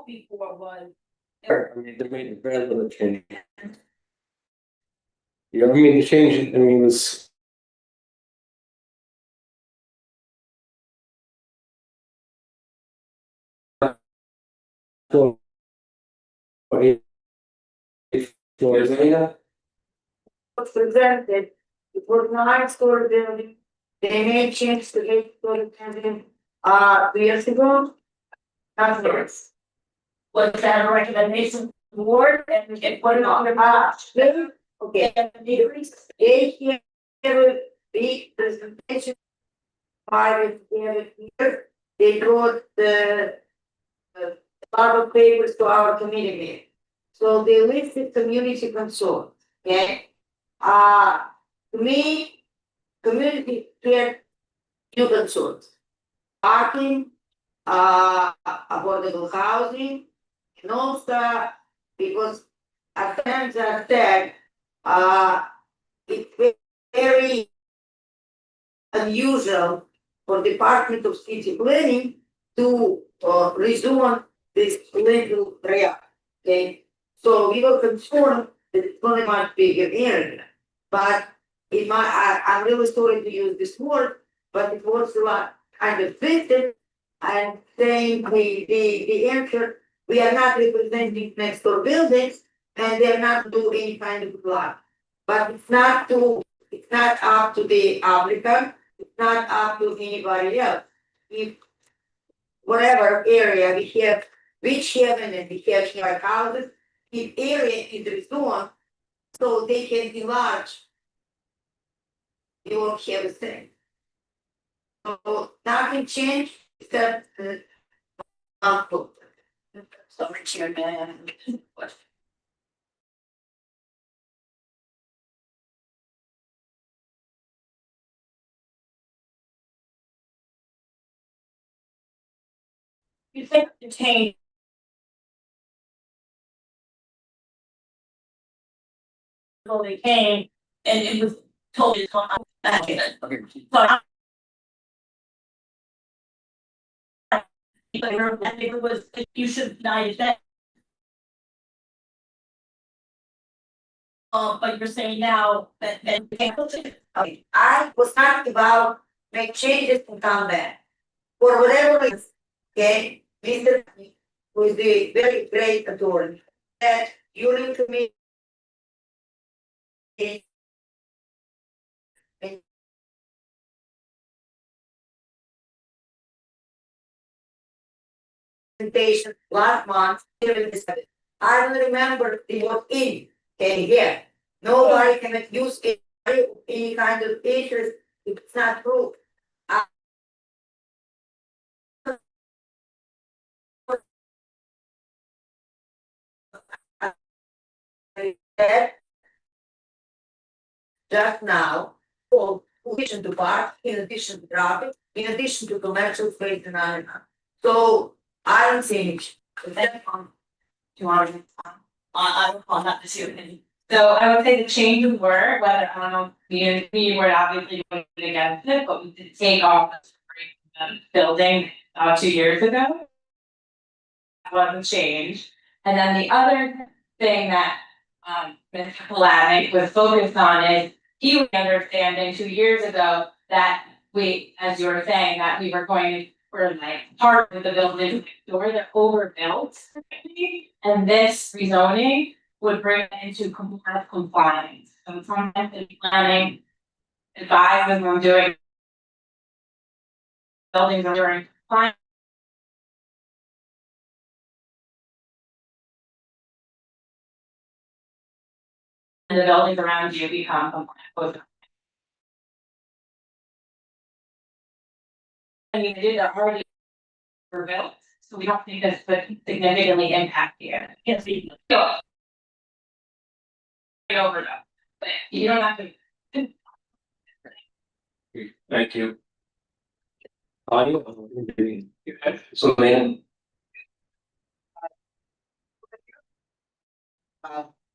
Before was. I mean, they made a very little change. You know, I mean, the change, I mean, was. For. Was presented, it was 9-story building. They made change to 8-story building, 2 years ago. Afterwards. Was that a recommendation from the board and it put it on the okay, and they here, the presentation. Here, they brought the. A lot of papers to our committee meeting. So they listed community concerns, okay? To me, community had two concerns. Parking, affordable housing, and also because at times I said, it's very unusual for Department of City Planning to resume this legal area, okay? So we were concerned that it's not a much bigger area, but I'm really sorry to use this word, but it was a lot kind of twisted and saying the answer, we are not representing next door buildings and they're not doing any kind of block. But it's not up to the applicant, it's not up to anybody else. If whatever area we have, which haven and we have near houses, if area is restored, so they can enlarge. You won't have the same. So nothing changed except output. So Chairman. You think the change. They came and it was totally. So I think it was, you should deny that. But you're saying now that we can't. Okay, I was not about make changes and come back. For whatever reason, okay, Mr. Who is the very great authority, that during committee. Presentation last month, I don't remember it was in, okay, here. Nobody can use it, any kind of interest, if it's not true. That just now, in addition to park, in addition to traffic, in addition to commercial space and other. So I don't see it. That's on. Do you want to? I don't want that to see it. So I would say the changes were, whether, I don't know, we were obviously voting against it, but we did take off the building 2 years ago. That wasn't changed. And then the other thing that Mr. Polanic was focused on is he was understanding 2 years ago that we, as you were saying, that we were going, we're like part of the building next door that overbuilt. And this rezoning would bring it into compliance. So sometimes the planning advises on doing buildings that are in compliance. And the buildings around you become compliant. I mean, they did already were built, so we don't think this would significantly impact you. Yes, we go. Over, but you don't have to. Thank you. So then.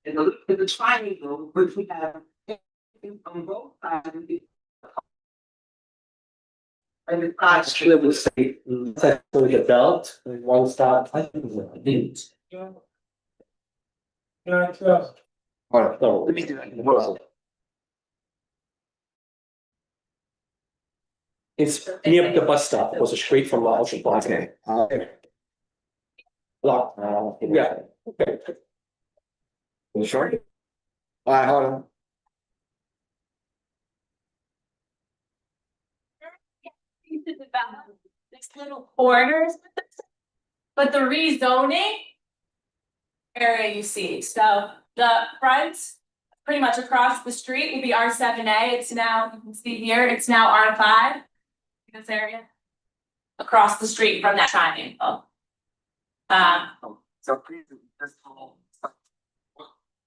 In the triangle, which we have on both sides. And the Actually, I would say, let's actually the belt, like one stop, I think it didn't. Alright, no, let me do that. It's near the bus stop, it was straight from Ocean Plaza. Okay. Yeah, okay. You sure? Alright, hold on. This little corners, but the rezoning area you see, so the front, pretty much across the street will be R7A, it's now, you can see here, it's now R5. This area. Across the street from that triangle. So please, this whole.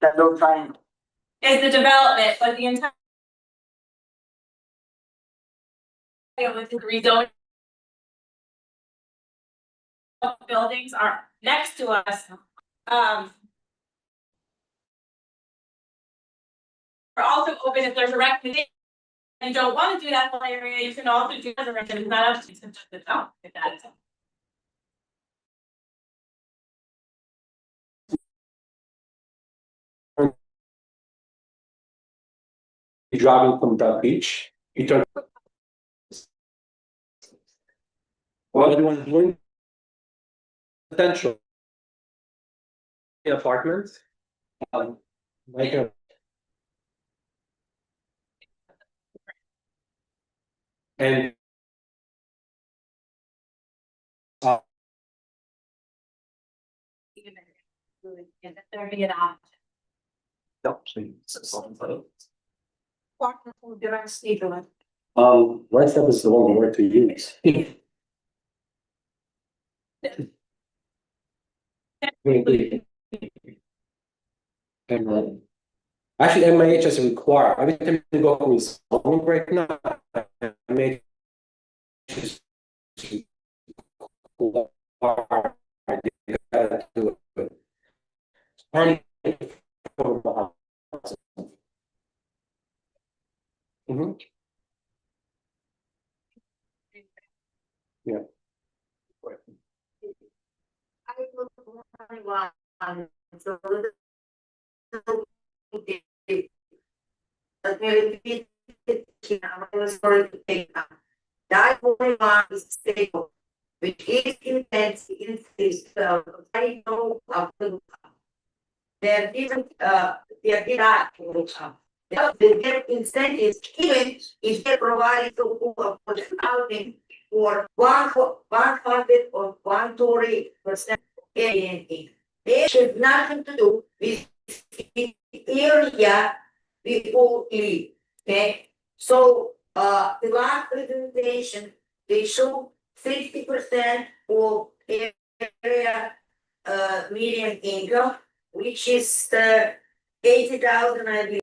That little triangle. Is the development, but the entire. With the rezoning. Buildings are next to us. We're also open if there's a recommendation. And you don't want to do that whole area, you can also do as a recommendation, it's not up to you, it's just the town, if that is. You're driving from the beach, you turn. What do you want to do? Potential. Apartments. Like a. And. There be an option. Right step is the wrong word to use. And actually, MIH is required. Every time you go through zoning right now, MIH is required. You gotta do it. Mhm. Yeah. That one is stable, which is intense in this, I know of the. There isn't, there did not. They get incentives even if they provide to affordable housing for 100 or 140% area. It has nothing to do with the area people live, okay? So, the last presentation, they show 60% of area, median income, which is the 80,000, I believe.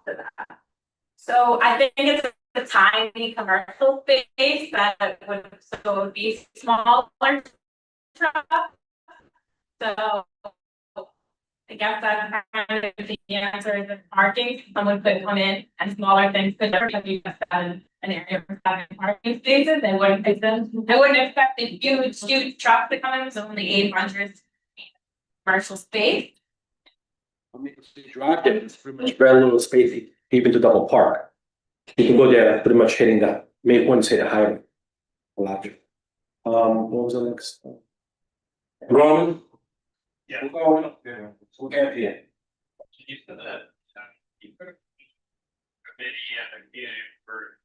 to that. So I think it's a tiny commercial space that would, so it would be smaller truck. So I guess that's kind of the answer, the parking, someone could come in and smaller things could never be just an area for having parking spaces, they wouldn't fix them. I wouldn't expect a huge truck to come in, it's only 800 commercial space. I mean, if you drive there, it's pretty much very little space, even to double park. You can go there pretty much hitting the main point, say the highway. A lot. What was the next? Roman? Yeah. We're going up there, we'll get here. For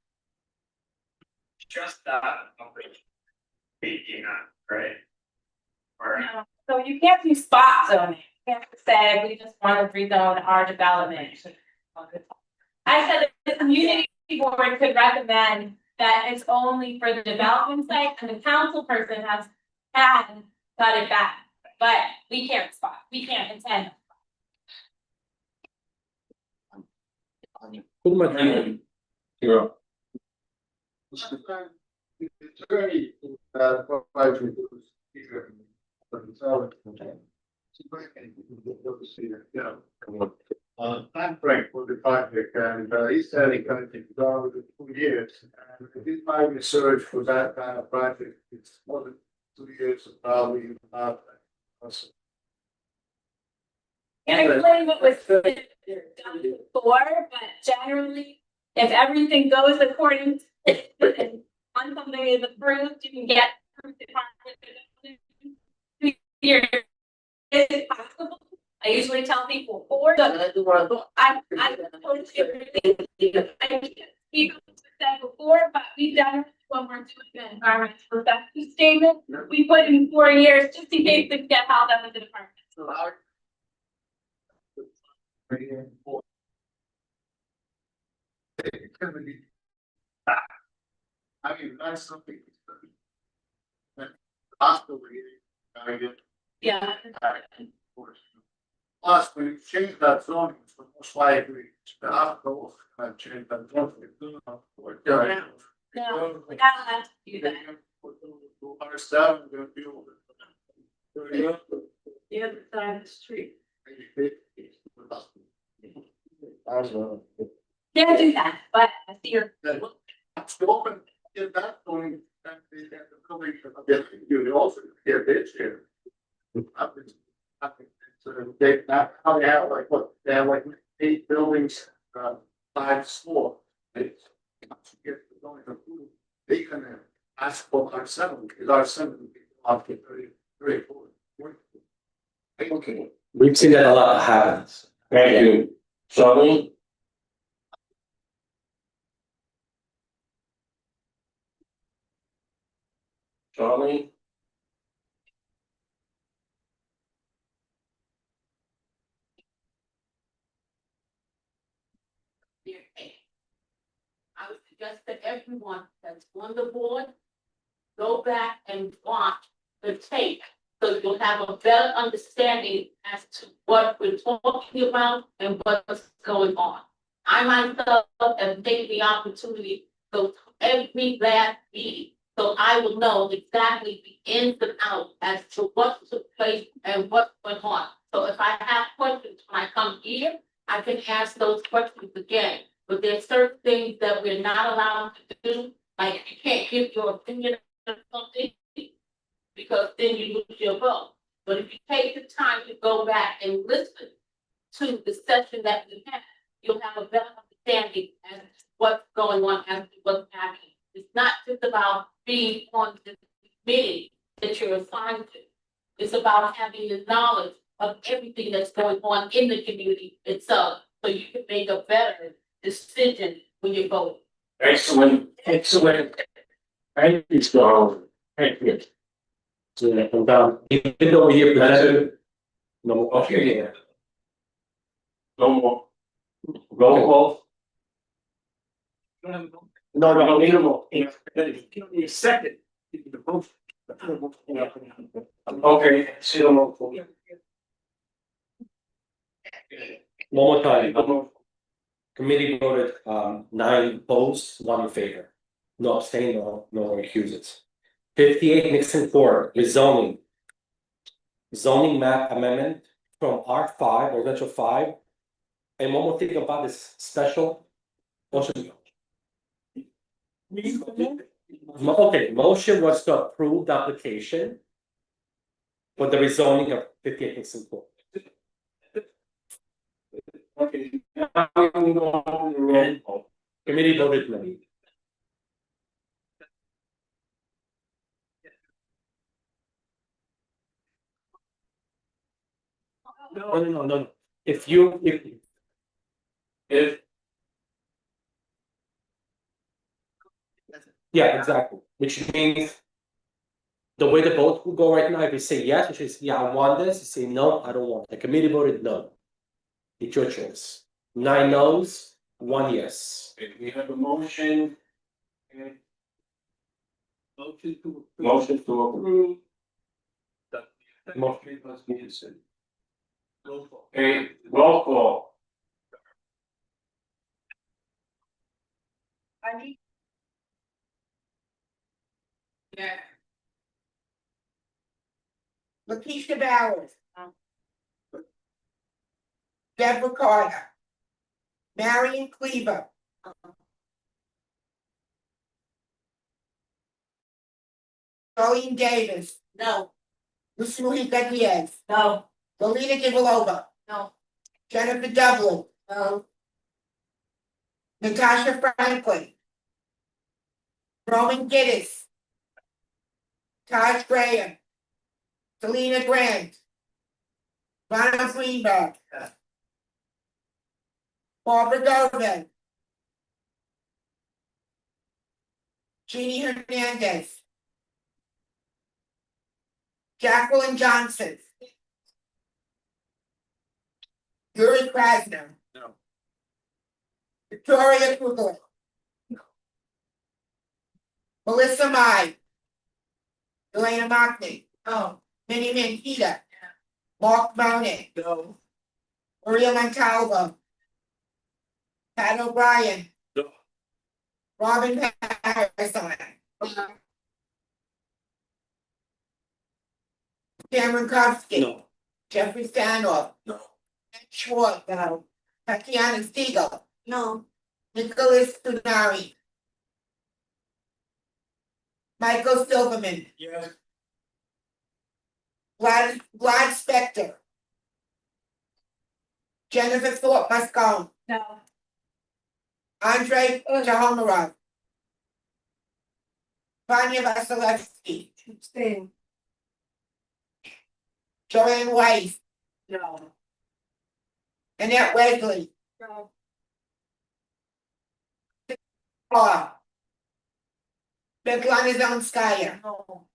just that number 18, right? Or No, so you can't do spot zoning, you have to say, we just want to rezone our development. I said the community board could recommend that it's only for the development site, and the council person has cut it back, but we can't intend. Pretty much. You're up. I'm Frank for the project, and he said he kind of take on within 2 years. And if he's my research for that kind of project, it's more than 2 years of probably. Can't explain what was done before, but generally, if everything goes according to and once something is approved, you can get approved in 2 years. It's possible. I usually tell people 4. I totally agree. I can't speak on what was said before, but we generally, when we're doing the environmental protection statement, we put in 4 years just in case things get held up in the department. I mean, that's something. Hospital reading, Yeah. Plus, when you change that zoning, it's most likely the hospital change that zoning. No, we don't have to do that. Our staff is gonna deal with it. The other side of the street. Can't do that, but I see your. Open, get that going, and the building, you also get this here. I think they, not how they have like, what, they have like 8 buildings, 5 floors. They can ask for our 7, because our 7 up to 30, 40. Okay. We've seen that a lot happens. Thank you. Charlene? Charlene? I would suggest that everyone that's on the board go back and watch the tape, so you'll have a better understanding as to what we're talking about and what's going on. I myself have taken the opportunity to go to every last meeting, so I will know exactly the ins and outs as to what took place and what went on. So if I have questions when I come here, I can ask those questions again. But there's certain things that we're not allowed to do, like you can't give your opinion on something, because then you lose your vote. But if you take the time to go back and listen to the session that we had, you'll have a better understanding as to what's going on and what's happening. It's not just about being on the committee that you're assigned to. It's about having the knowledge of everything that's going on in the community itself, so you can make a better decision when you vote. Excellent. Thank you, Charlene. Thank you. So, and, even though we here presented. No more. Okay, yeah. No more. Roll call? No, need a more. A second. Okay, see you more. One more time. Committee voted 9 opposed, 1 in favor. No abstain, no recusals. 58 Nixon Court, rezoning. Zoning map amendment from R5, residential 5. And one more thing about this special. Motion. Okay, motion was to approve the application for the rezoning of 58 Nixon Court. Okay. Now we can go on the roll call. Committee voted no. No. If yeah, exactly, which means the way the vote will go right now, if you say yes, which is yeah, I want this, you say no, I don't want it. The committee voted no. It's your choice. 9 no's, 1 yes. Okay, we have a motion. Okay. Motion to approve. Motion must be said. Okay, roll call. Yeah. Lakeisha Bowers. Deborah Carter. Marion Cleaver. Colleen Davis. No. Lucy Diaz. No. Lolita Givalova. No. Jennifer Dublin. No. Natasha Franklin. Roman Giddis. Taj Graham. Selena Grant. Ronald Greenberg. Barbara Govan. Jeannie Hernandez. Jacqueline Johnson. Yuri Krasner. No. Victoria Kugler. Melissa Mai. Elena Mockney. No. Minnie Mankita. Mark Monin. No. Maria Montalvo. Pat O'Brien. No. Robin Patterson. Cameron Kowski. No. Jeffrey Stanoff. No. Schwartz. No. Tatiana Stiegel. No. Nicholas Tunari. Michael Silverman. Yes. Vlad Spector. Jennifer Thorpe Muscone. No. Andrei Tahomarov. Vanya Vasilevsky. Abstain. Joanne Weiss. No. Annette Wesley. No. Svetlana Zonskaya. No.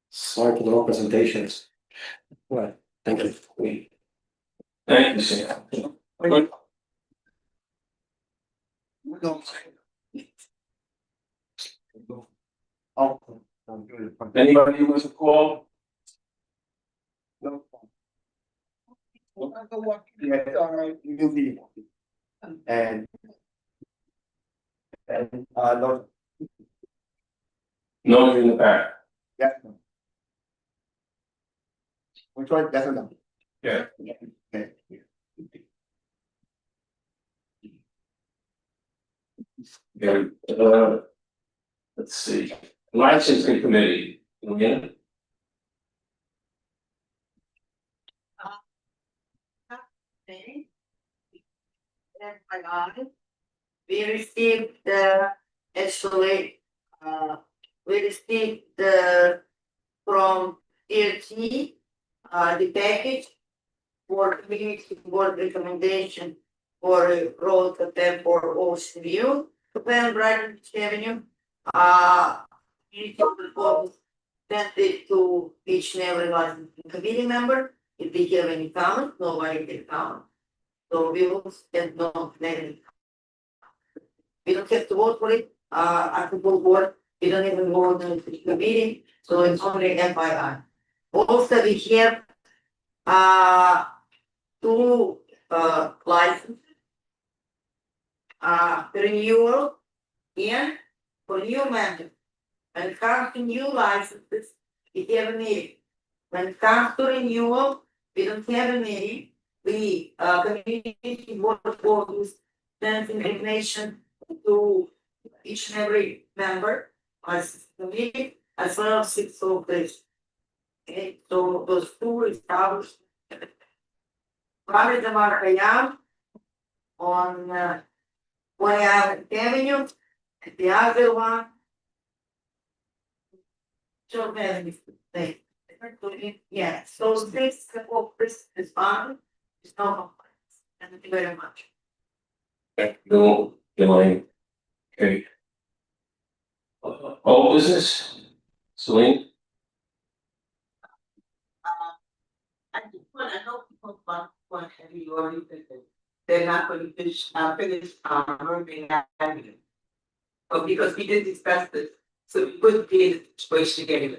Sorry for the long presentations. Right, thank you. Thank you, Sam. Good. Anybody who wants to call? No. Yeah, new people. And no, No, in the back. yeah. Which one, that's enough. Yeah. Okay. Okay, let's see, licensing committee, again, We received actually, we received from ERT, the package for community board recommendation for road attempt for Ocean View, Japan Brighton Avenue. We sent it to each and every licensing committee member. If they have any comment, nobody can comment. So we will send no negative. We don't have to vote for it, at the full board, we don't even vote in the meeting, so it's only FYI. Also, we have, two license. Renewal and for new members. When it comes to new licenses, we have a meeting. When it comes to renewal, we don't have a meeting. We, community board voters send information to each and every member, as the meeting, as well as 6 of this. Okay, so those two established. Probably the Maracayam on Guayab Avenue, and the other one. Joe Avenue, yeah, so this of this is fine, it's no complaints, and thank you very much. No, Elaine. Okay. All business, Celine? I just want to know people want heavy or anything. They're not going to finish Mermaid Avenue. But because we did discuss this, so we wouldn't be in a situation again.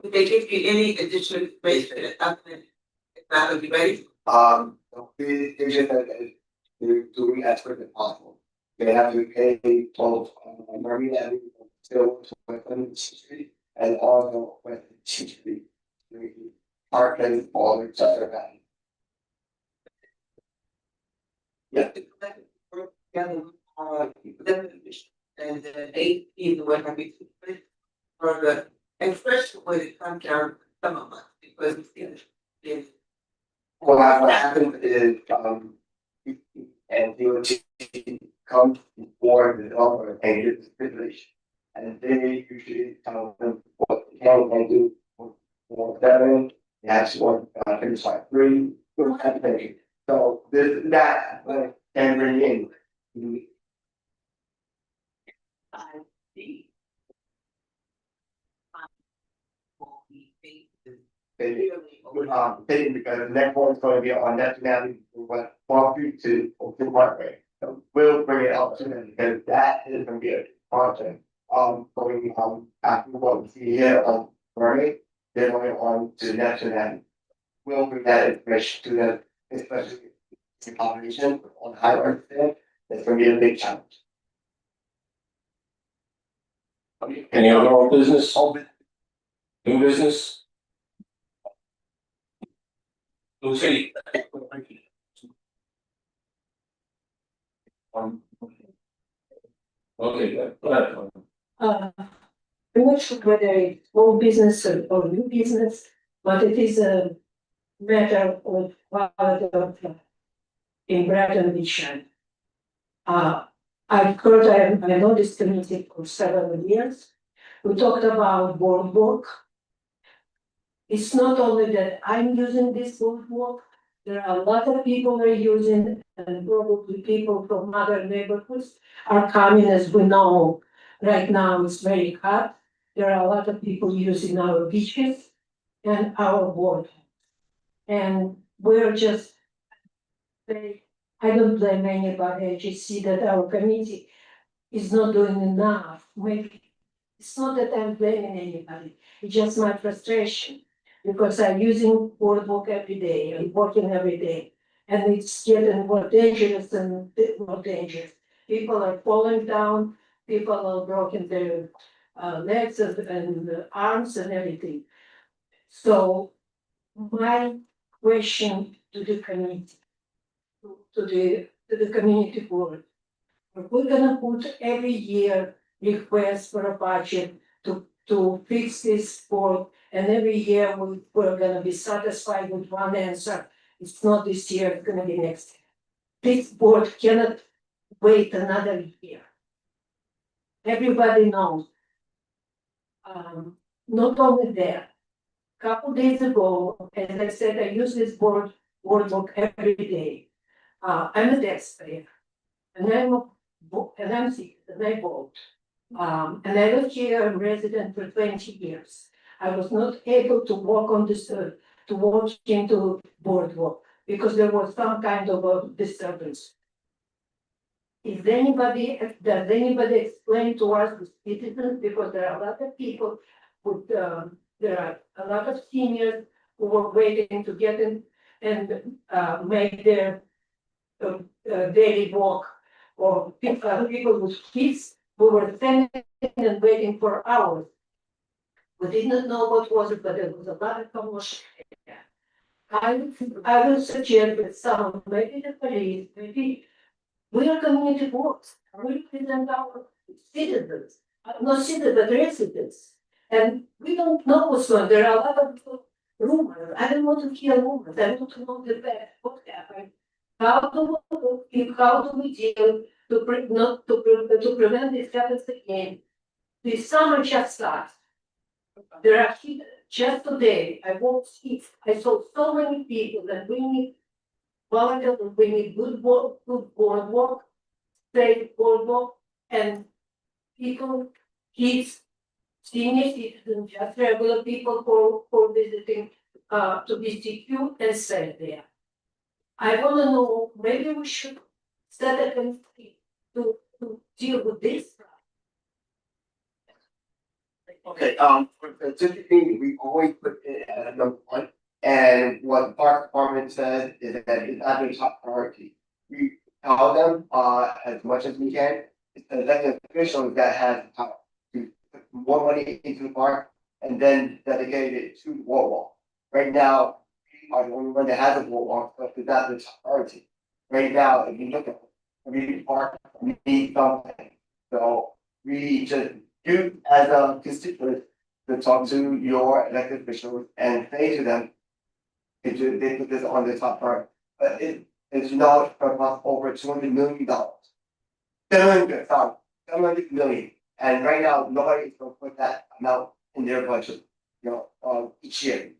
Would they give you any additional information if that would be ready? They just they're doing as quick as possible. They have to pay both, Marine Avenue, still with them, Street, and also with Street. Park and all the other that. Yeah. And the 18 what have you for the especially when it comes down to some of us because it's What happened is, and he would come for the developer and get the stipulation. And they usually tell them what they can and do for 7, they actually want, finish like 3, or something. So this, that, can bring in. I see. Taken because the next one's gonna be on that now, what, 12 feet to Oakland Parkway. So we'll bring it up to them because that is gonna be a project, going, after what we see here on Murray, they're going on to Neptune and we'll bring that information to them, especially the population on the highway there, it's gonna be a big challenge. Any other old business? New business? Lucy? Okay, go ahead. I'm not sure whether it's old business or new business, but it is a matter of quality of in Brighton Beach. I've heard, I know this committee for several years. We talked about boardwalk. It's not only that I'm using this boardwalk, there are a lot of people are using, and probably people from other neighborhoods are coming, as we know. Right now it's very hot. There are a lot of people using our beaches and our boardwalk. And we're just very, I don't blame anybody, I just see that our committee is not doing enough. Maybe it's not that I'm blaming anybody, it's just my frustration. Because I'm using boardwalk every day, I'm working every day. And it's getting more dangerous and more dangerous. People are falling down, people are broken their legs and arms and everything. So my question to the committee, to the community board, we're gonna put every year request for a budget to fix this board. And every year we're gonna be satisfied with one answer. It's not this year, it's gonna be next year. This board cannot wait another year. Everybody knows. Not only that, couple days ago, as I said, I use this boardwalk every day. I'm a taxpayer, and I'm sick, and I vote. And I live here, I'm resident for 20 years. I was not able to walk on this, to walk into boardwalk because there was some kind of a disturbance. Does anybody explain to us, the citizens, because there are a lot of people with, there are a lot of seniors who were waiting to get in, and make their daily walk, or people with kids who were standing and waiting for hours. We did not know what was it, but there was a lot of commotion. I would suggest that some, maybe the police, maybe we are community boards, we represent our citizens, not citizens, but residents. And we don't know what's going on. There are a lot of rumors. I don't want to hear rumors. I want to know the fact, what happened. How do we deal to prevent this happens again? The summer just starts. There are just today, I saw so many people that we need volunteers, we need good boardwalk, safe boardwalk, and people, kids, senior citizens, just regular people for visiting, to be secure and safe there. I wanna know, maybe we should set a committee to deal with this. Okay, typically, we always put it at number one, and what the park department says is that it's not their top priority. We tell them, as much as we can, it's the elected officials that have power to put more money into the park and then dedicate it to the boardwalk. Right now, we are the only one that has a boardwalk, but it's not the top priority. Right now, if you look at every park, we need something, so we just you as a constituent to talk to your elected officials and say to them, they put this on the top part, but it is not about over $200 million. 700 million, and right now, nobody is gonna put that amount in their budget, each year.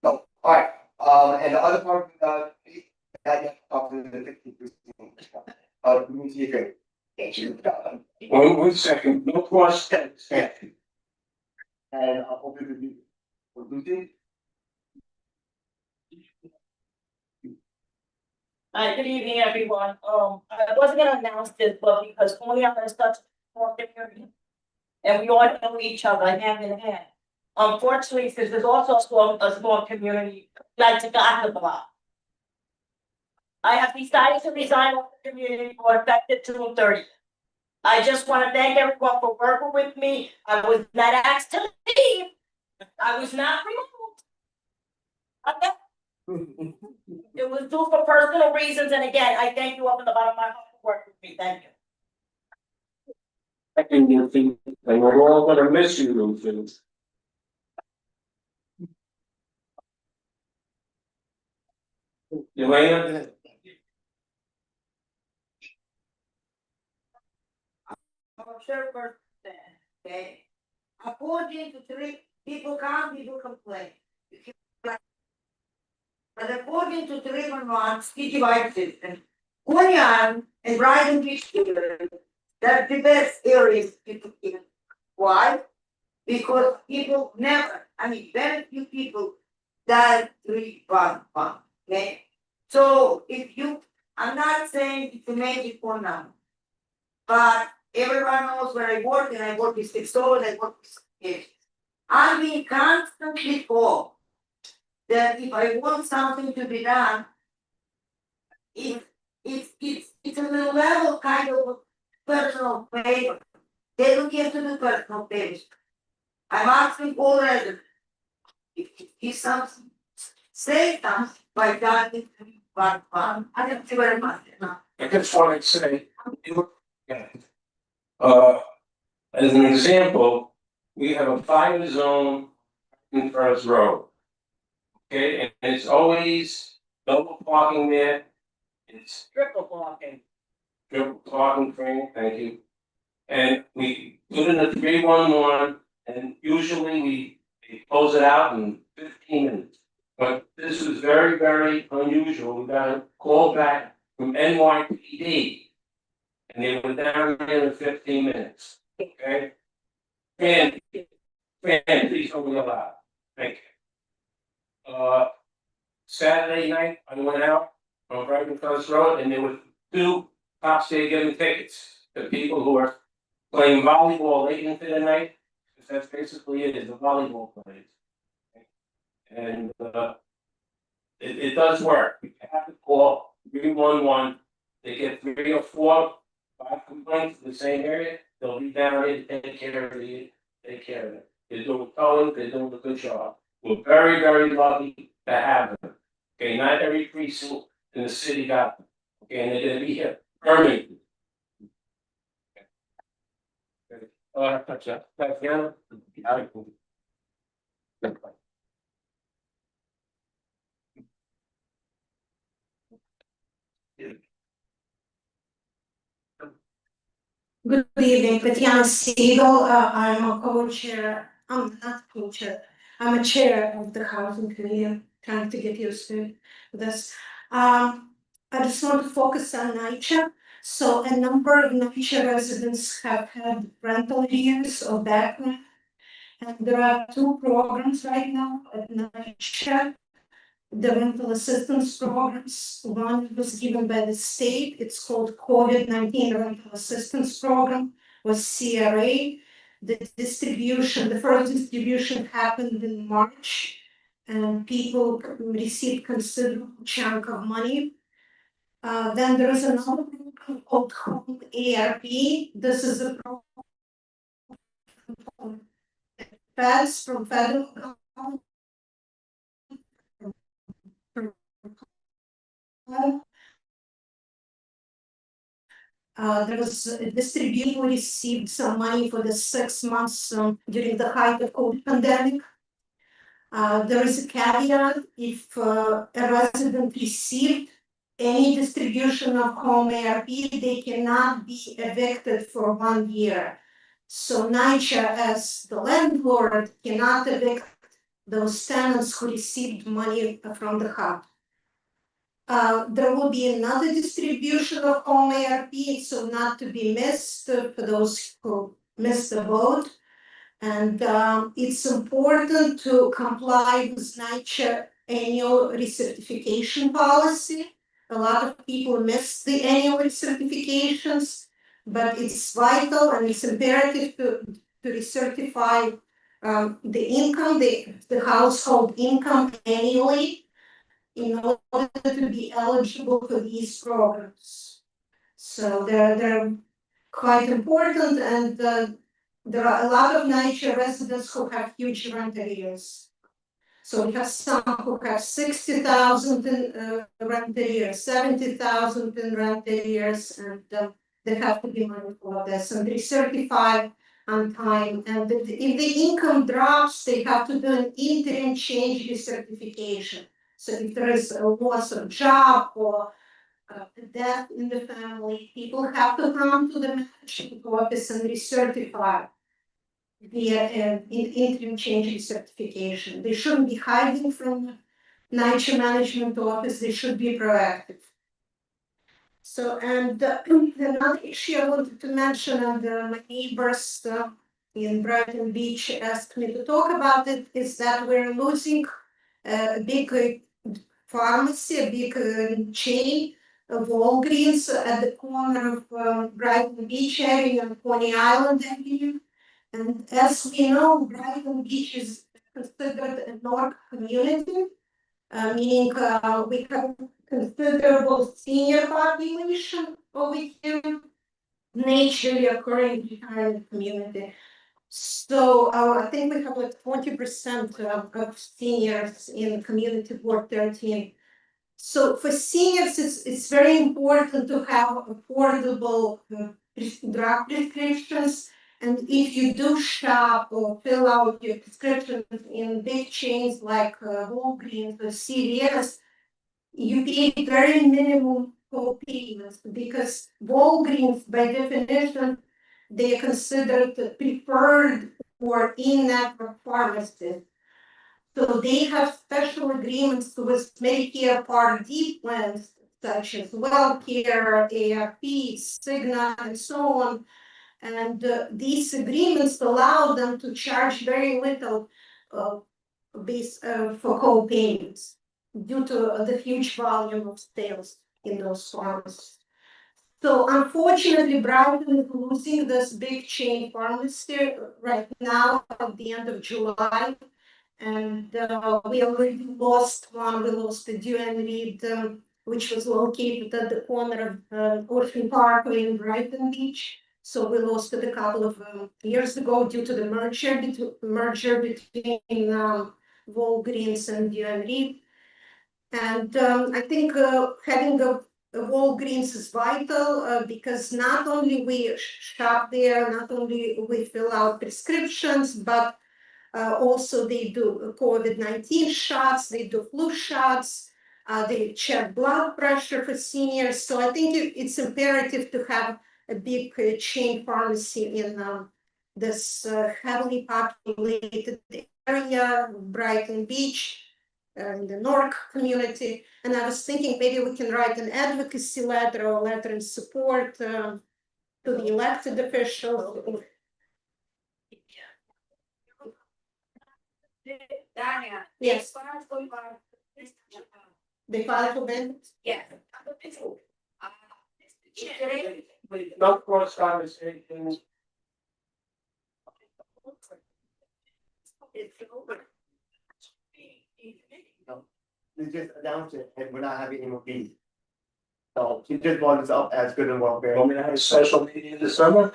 So, alright, and the other part, that you have to talk to the 50%. Community agreement. Thank you. One second, no cross text. Yeah. And I'll open the meeting. Lucy? Hi, good evening, everyone. I wasn't gonna announce this, but because Tony Allen is such a small community, and we all know each other hand in hand. Unfortunately, since there's also a small community, like to gossip about. I have decided to resign from the community board effective June 30th. I just want to thank everyone for working with me. I was not asked to leave. I was not removed. Okay. It was due for personal reasons, and again, I thank you all from the bottom of my heart for working with me. Thank you. Second, you think, and we're all gonna miss you, Lucy. Elena? Sure, okay. According to three, people come, people complain. But according to 311 citywide system, Kunyan and Brighton Beach, they're the best areas people in. Why? Because people never, very few people died 311, okay? So I'm not saying to make it for now, but everyone knows where I work, and I work with 6 stores, I work with kids. I'm being constantly told that if I want something to be done, it's a little level kind of personal favor. They don't get to do personal favors. I'm asking all residents, if something, say something by that, but I don't see very much. I just wanted to say, as an example, we have a fire zone in First Road. Okay, and it's always double parking there, it's Triple blocking. triple parking frame, thank you. And we put in a 311, and usually we close it out in 15 minutes. But this was very, very unusual, we got a call back from NYPD. And they were down there in 15 minutes, okay? And, please don't yell out, thank you. Saturday night, I went out on Brighton First Road, and there were 2 cops there giving tickets to people who are playing volleyball late into the night, because that's basically it, is a volleyball place. And, It does work. You have to call 311. They get 3 or 4, 5 complaints in the same area, they'll be down and take care of it. They're doing towing, they're doing a good job. We're very, very lucky to have them. Okay, not every precinct in the city got them. Okay, and they're gonna be here permanently. Tatiana? Good evening, Tatiana Siegel. I'm a co-chair. I'm not co-chair. I'm a chair of the housing committee. I'm trying to get used to this. I just want to focus on NYCHA. So a number of NYCHA residents have had rental years or background. And there are 2 programs right now at NYCHA. The rental assistance programs. One was given by the state. It's called COVID-19 Rental Assistance Program, was CRA. The first distribution happened in March, and people received considerable chunk of money. Then there is another program called Home ARP. This is a program from federal government. There was a distribution, we received some money for the 6 months during the height of COVID pandemic. There is a caveat, if a resident received any distribution of home ARP, they cannot be evicted for 1 year. So NYCHA, as the landlord, cannot evict those tenants who received money from the HUD. There will be another distribution of home ARP, so not to be missed for those who missed the boat. And it's important to comply with NYCHA annual recertification policy. A lot of people miss the annual recertifications, but it's vital and it's imperative to recertify the income, the household income annually, in order to be eligible for these programs. So they're quite important, and there are a lot of NYCHA residents who have huge rent arrears. So we have some who have 60,000 in rent arrears, 70,000 in rent arrears, and they have to be mindful of this and recertify on time. And if the income drops, they have to do an interim change recertification. So if there is a loss of job or death in the family, people have to come to the management office and recertify via interim change recertification. They shouldn't be hiding from NYCHA management office, they should be proactive. So, and another issue I wanted to mention, and my neighbors in Brighton Beach asked me to talk about it, is that we're losing a big pharmacy, a big chain of Walgreens at the corner of Brighton Beach area and Coney Island area. And as we know, Brighton Beach is considered a North community, meaning we have considerable senior population over here, naturally occurring retirement community. So I think we have like 20% of seniors in community board 13. So for seniors, it's very important to have affordable drug prescriptions. And if you do shop or fill out your prescriptions in big chains like Walgreens or CVS, you pay very minimum co-payments, because Walgreens, by definition, they are considered preferred or in-network pharmacists. So they have special agreements with Medicare Part D plans, such as WellCare, ARP, Cigna, and so on. And these agreements allow them to charge very little for co-payments due to the huge volume of sales in those pharmacies. So unfortunately, Brighton is losing this big chain pharmacy right now at the end of July. And we already lost one. We lost the Duane Reed, which was located at the corner of Orphan Parkway and Brighton Beach. So we lost it a couple of years ago due to the merger between Walgreens and Duane Reed. And I think having a Walgreens is vital because not only we shop there, not only we fill out prescriptions, but also they do COVID-19 shots, they do flu shots, they check blood pressure for seniors. So I think it's imperative to have a big chain pharmacy in this heavily populated area, Brighton Beach, in the Newark community. And I was thinking maybe we can write an advocacy letter or letter in support to the elected officials. Yes. They file for benefits? Yeah. No cross conversations. We just announced it and we're not having any more meetings. So he just brought us up as good and welfare. Want me to have a special meeting this summer?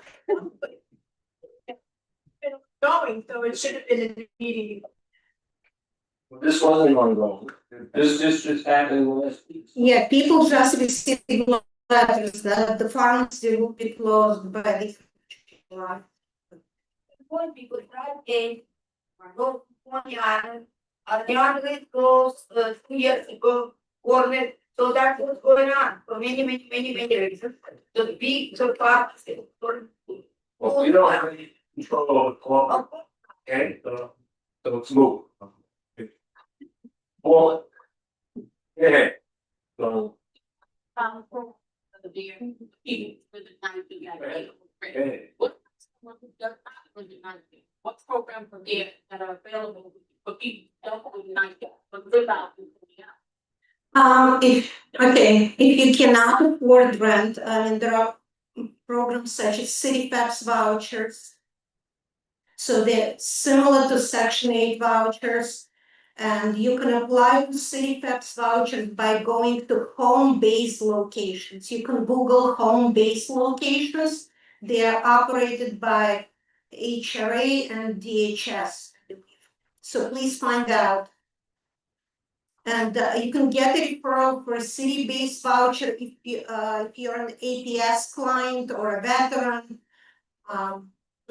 Going, so it should have been in the meeting. This wasn't ongoing. This just happened last week. Yeah, people just received letters that the pharmacy will be closed by the July. One people drive in, or go to one island, the island goes 2 years ago, government, so that's what's going on for many years. The big, so far. Well, we don't have any control over the clock. Okay, so let's move. Well, yeah. So, For the beer, even for the 19. okay. What program for beer that are available for people don't overnight, but live out in If you cannot afford rent, there are programs such as City Paps vouchers. So they're similar to Section 8 vouchers, and you can apply for City Paps vouchers by going to home-based locations. You can Google home-based locations. They are operated by HRA and DHS. So please find out. And you can get a referral for a city-based voucher if you're an APS client or a veteran,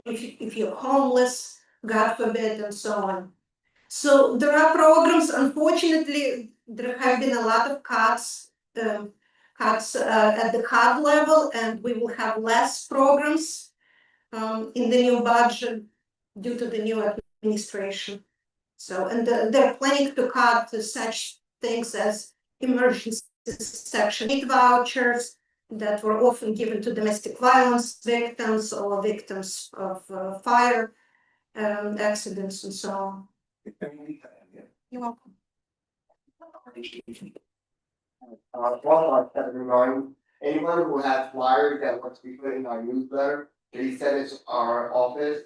if you're homeless, God forbid, and so on. So there are programs. Unfortunately, there have been a lot of cuts at the COG level, and we will have less programs in the new budget due to the new administration. So, and they're planning to cut such things as emergency Section 8 vouchers that were often given to domestic violence victims or victims of fire accidents and so on. You're welcome. Well, I remind anyone who has flyers that wants to be put in our newsletter, please send it to our office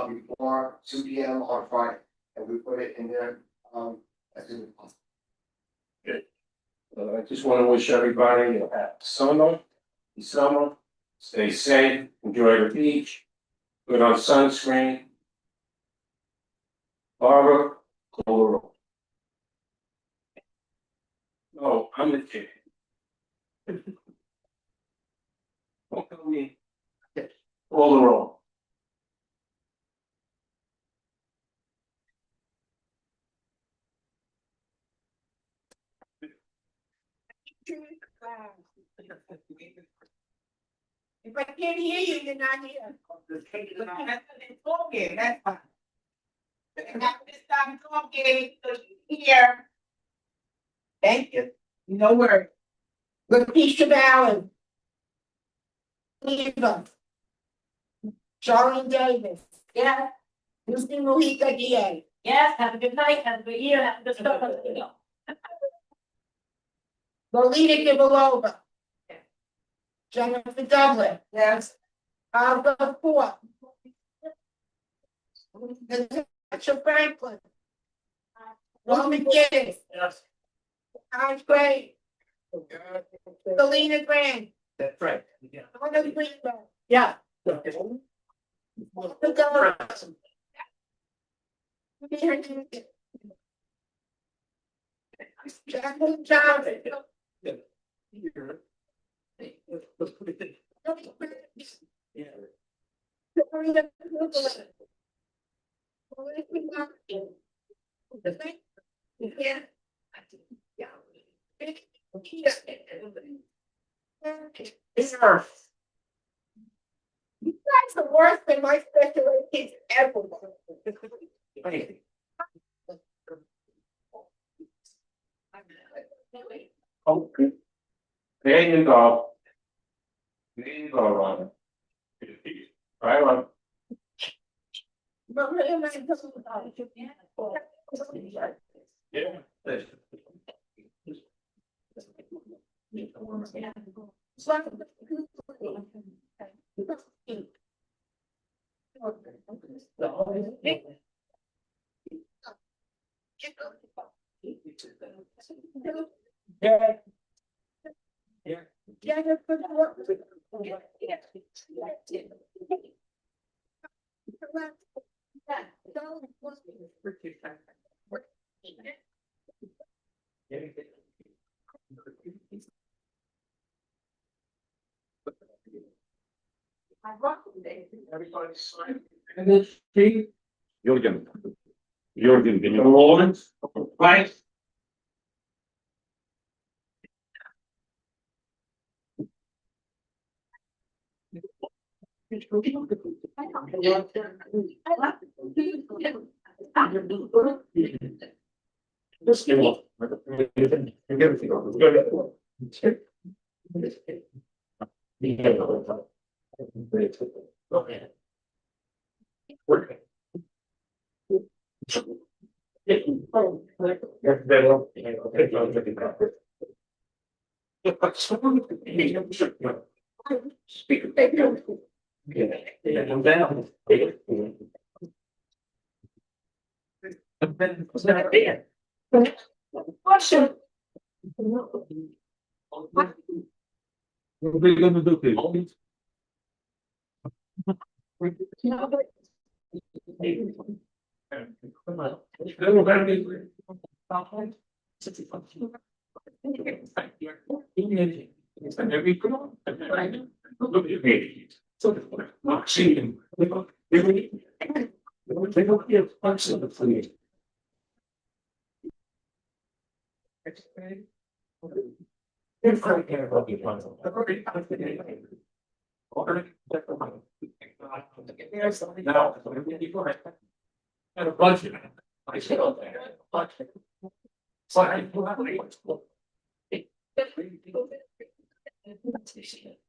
before 2 p.m. on Friday, and we put it in there as soon as possible. Good. I just want to wish everybody a happy summer, stay safe, enjoy the beach, put on sunscreen. Barbara, call the roll. No, I'm the kid. Don't tell me. Call the roll. If I can't hear you, you're not here. It's talking, that's fine. And after this time talking, here. Thank you. No worries. Lakeisha Allen. Eva. Charlene Davis. Yeah, Lucy Malika DA. yes, have a good night, have a good year, have a good stuff. Lolita Gibalova. Jennifer Dublin. Yes. Alva Ford. Natasha Franklin. Norman Gibbs, Yes. Howard Gray, Selena Grant, That's right. Yeah. Arnold Greenberg. Yeah. Walter Gordon. Jacqueline Johnson. Victoria Kugler. Melissa Martin. Yeah. You guys are worse than my special ed kids ever. Okay. There you go. There you go, Ron. Right on. Yeah. Yeah. Yeah. Everybody's signed. And then Steve. Jürgen, can you roll it? Right. This game. What are you gonna do, people? And a budget. I said, okay, budget. So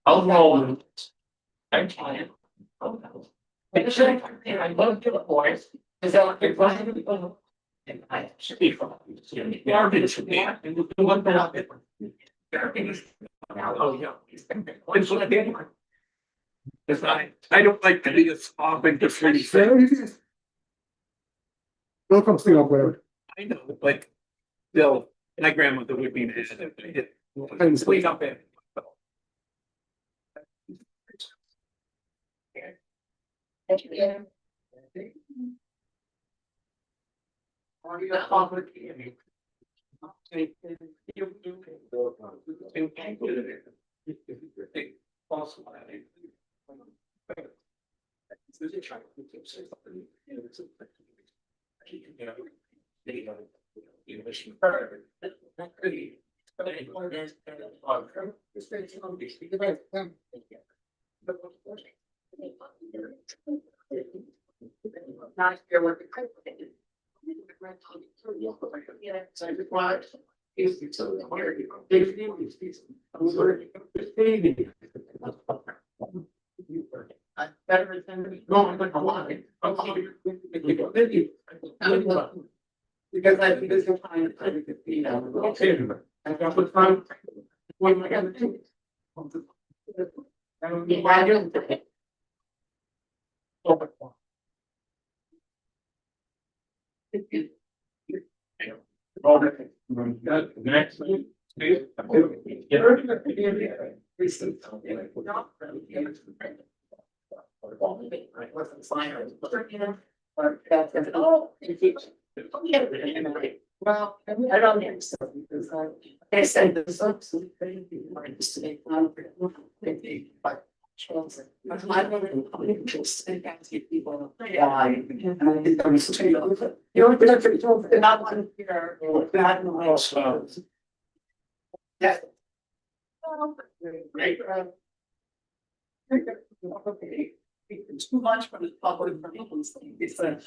I'll roll. I'm trying. I love your voice. Is that what you're trying? And I speak from it. Garbage should be. And you do one about it. Garbage. Oh, yeah. What's what I did? It's not, I don't like to be a slob and different. Welcome, Steve, whatever. I know, but still, my grandmother would be mad if I did. And sleep up there. Thank you. Not sure what the better than going with a line. Because I think this is fine. I got the front. What am I gonna do? That would be why you're. Next. Well, I don't think so, because I said this up, so they just to make I don't just get people. Yeah. You're not one here. Yeah. Great. It's too much for the public. It's a.